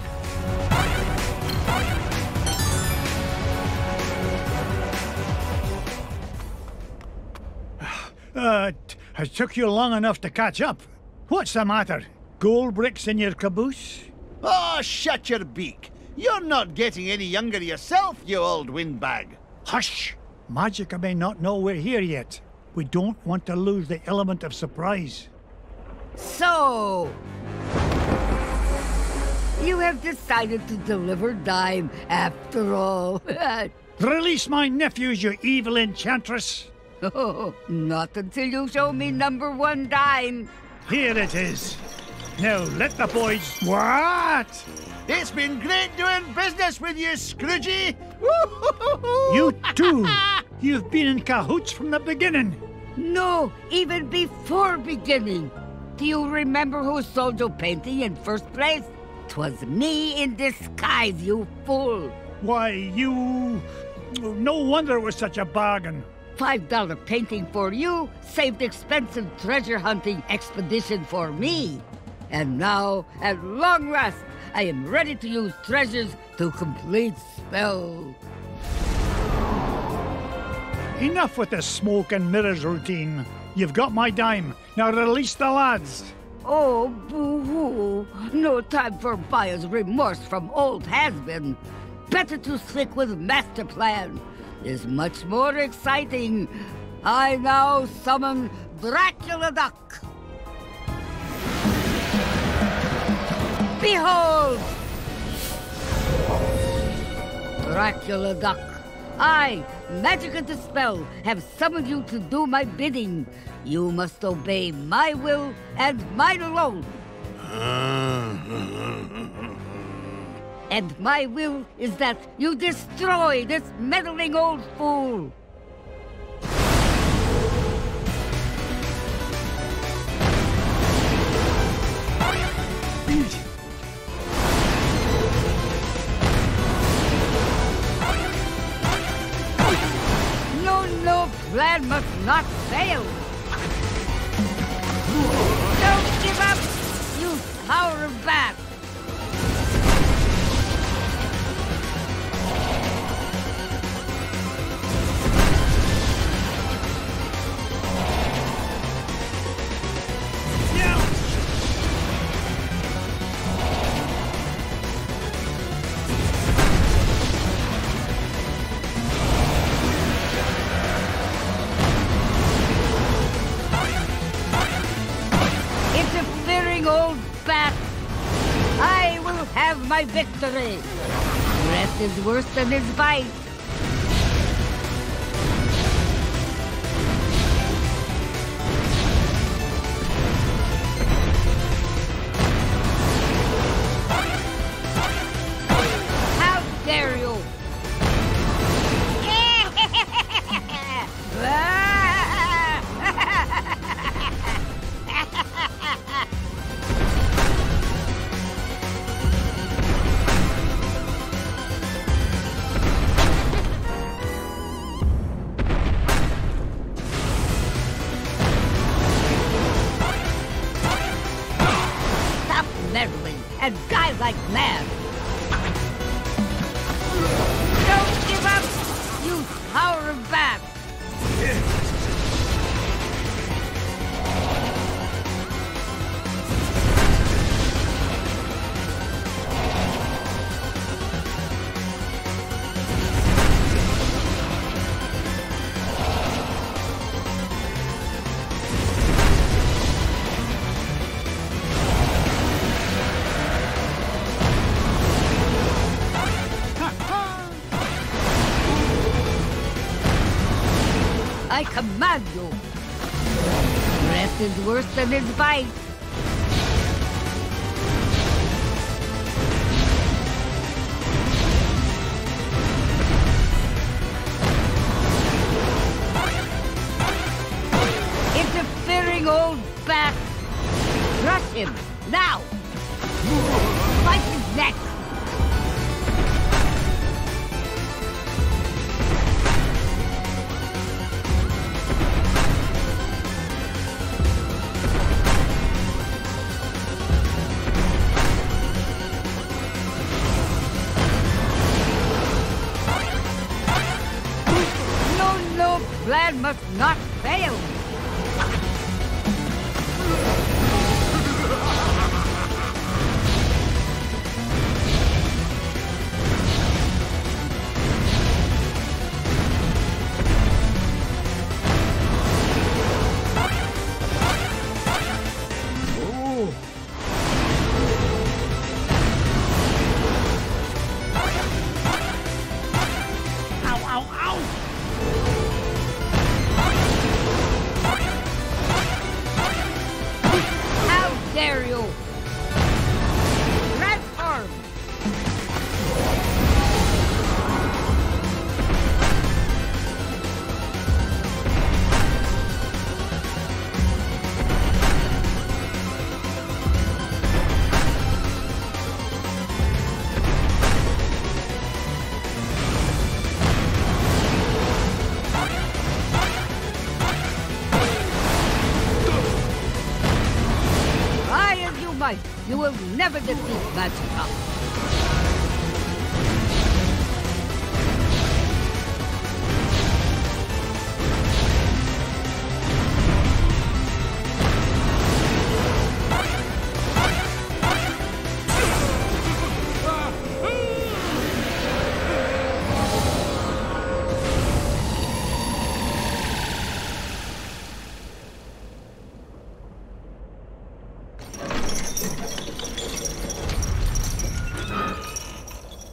[SPEAKER 1] It took you long enough to catch up. What's the matter? Gold bricks in your caboose?
[SPEAKER 13] Oh, shut your beak. You're not getting any younger yourself, you old windbag.
[SPEAKER 1] Hush! Magica may not know we're here yet. We don't want to lose the element of surprise.
[SPEAKER 10] So, you have decided to deliver Dime after all.
[SPEAKER 1] Release my nephews, you evil enchantress!
[SPEAKER 10] Oh, not until you show me number 1 dime.
[SPEAKER 1] Here it is. Now let the boys... What?
[SPEAKER 13] It's been great doing business with you, Scroogey!
[SPEAKER 1] You too! You've been in cahoots from the beginning!
[SPEAKER 10] No, even before beginning. Do you remember who sold your painting in first place? 'Twas me in disguise, you fool!
[SPEAKER 1] Why, you... No wonder it was such a bargain.
[SPEAKER 10] $5 painting for you saved expensive treasure hunting expedition for me. And now, at long last, I am ready to use treasures to complete spell.
[SPEAKER 1] Enough with the smoke and mirrors routine. You've got my dime. Now release the lads.
[SPEAKER 10] Oh, boo-hoo. No time for buyer's remorse from old has-been. Better to stick with master plan. Is much more exciting. I now summon Dracula Duck. Behold! Dracula Duck, I, Magic and Dispel, have summoned you to do my bidding. You must obey my will and mine alone. And my will is that you destroy this meddling old fool. not fail. Don't give up. Use power of bat. Old bat, I will have my victory. Breath is worse than his bite. How dare you? And die like mad. Don't give up! Use power of bat. I command you. Breath is worse than his bite. Interfering old bat. Crush him, now! Bite his neck! Plan must not fail. You will never defeat Magikarp.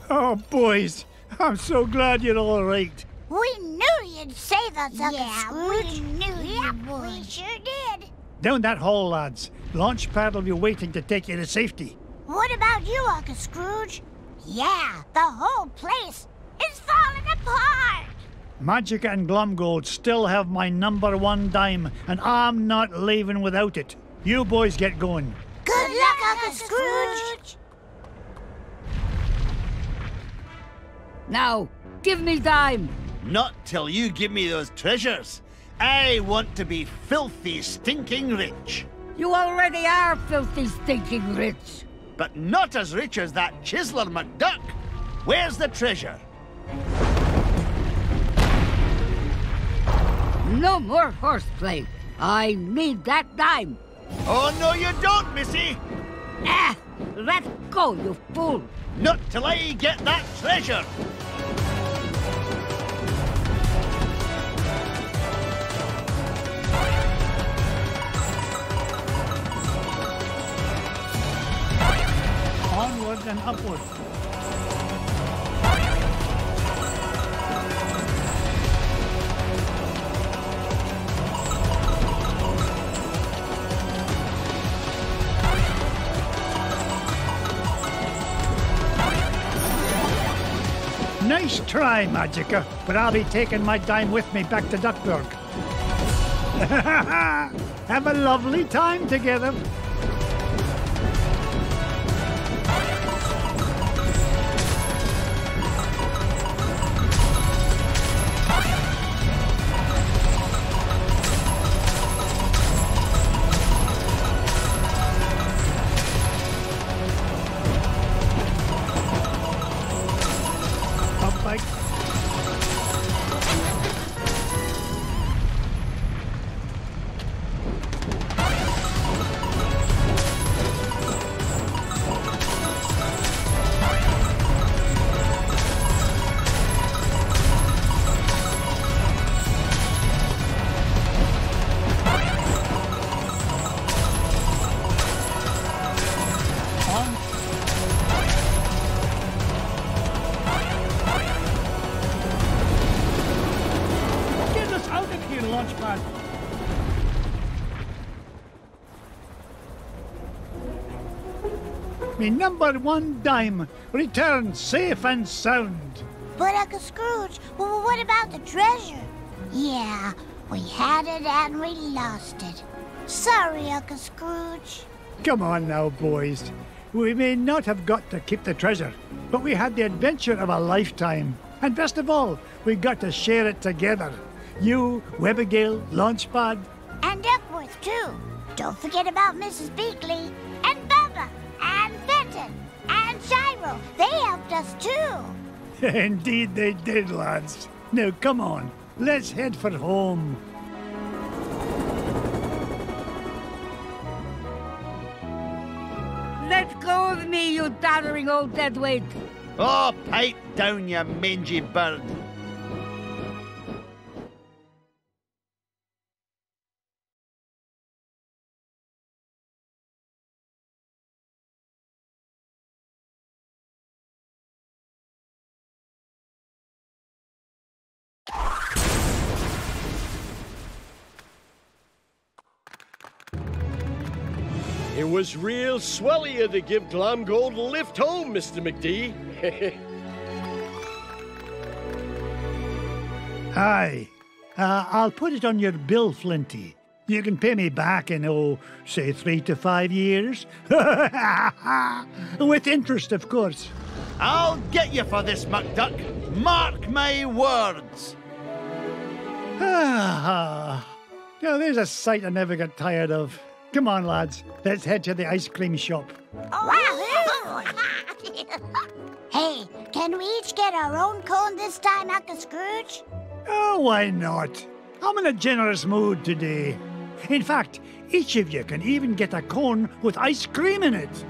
[SPEAKER 1] Oh, boys, I'm so glad you're all right.
[SPEAKER 3] We knew you'd save us, Uncle Scrooge. We knew you would. We sure did.
[SPEAKER 1] Down that hall, lads. Launch pad will be waiting to take you to safety.
[SPEAKER 3] What about you, Uncle Scrooge? Yeah, the whole place is falling apart.
[SPEAKER 1] Magica and Glumgold still have my #1 dime, and I'm not leaving without it. You boys get going.
[SPEAKER 3] Good luck, Uncle Scrooge.
[SPEAKER 10] Now, give me dime.
[SPEAKER 13] Not till you give me those treasures. I want to be filthy, stinking rich.
[SPEAKER 10] You already are filthy, stinking rich.
[SPEAKER 13] But not as rich as that chiseler McDuck. Where's the treasure?
[SPEAKER 10] No more horseplay. I need that dime.
[SPEAKER 13] Oh, no you don't, missy.
[SPEAKER 10] Ah! Let go, you fool.
[SPEAKER 13] Not till I get that treasure.
[SPEAKER 1] Onward and upward. Nice try, Magica, but I'll be taking my dime with me back to Duckburg. Have a lovely time together. Me #1 dime returned safe and sound.
[SPEAKER 3] But Uncle Scrooge, what about the treasure? Yeah, we had it and we lost it. Sorry, Uncle Scrooge.
[SPEAKER 1] Come on now, boys. We may not have got to keep the treasure, but we had the adventure of a lifetime. And best of all, we got to share it together. You, Webbigail, Launchpad.
[SPEAKER 3] And Duckworth, too. Don't forget about Mrs. Beakley, and Bubba, and Fenton, and Gyro. They helped us, too.
[SPEAKER 1] Indeed they did, lads. Now, come on. Let's head for home.
[SPEAKER 10] Let go of me, you doddering old deadweight.
[SPEAKER 13] Oh, pipe down, you mangy bird.
[SPEAKER 6] It was real swell of you to give Glomgold a lift home, Mr. McD.
[SPEAKER 1] Aye. I'll put it on your bill, Flinty. You can pay me back in, say 3 to 5 years. With interest, of course.
[SPEAKER 13] I'll get you for this, McDuck. Mark my words.
[SPEAKER 1] Now, there's a sight I never get tired of. Come on, lads. Let's head to the ice cream shop.
[SPEAKER 3] Hey, can we each get our own cone this time, Uncle Scrooge?
[SPEAKER 1] Oh, why not? I'm in a generous mood today. In fact, each of you can even get a cone with ice cream in it.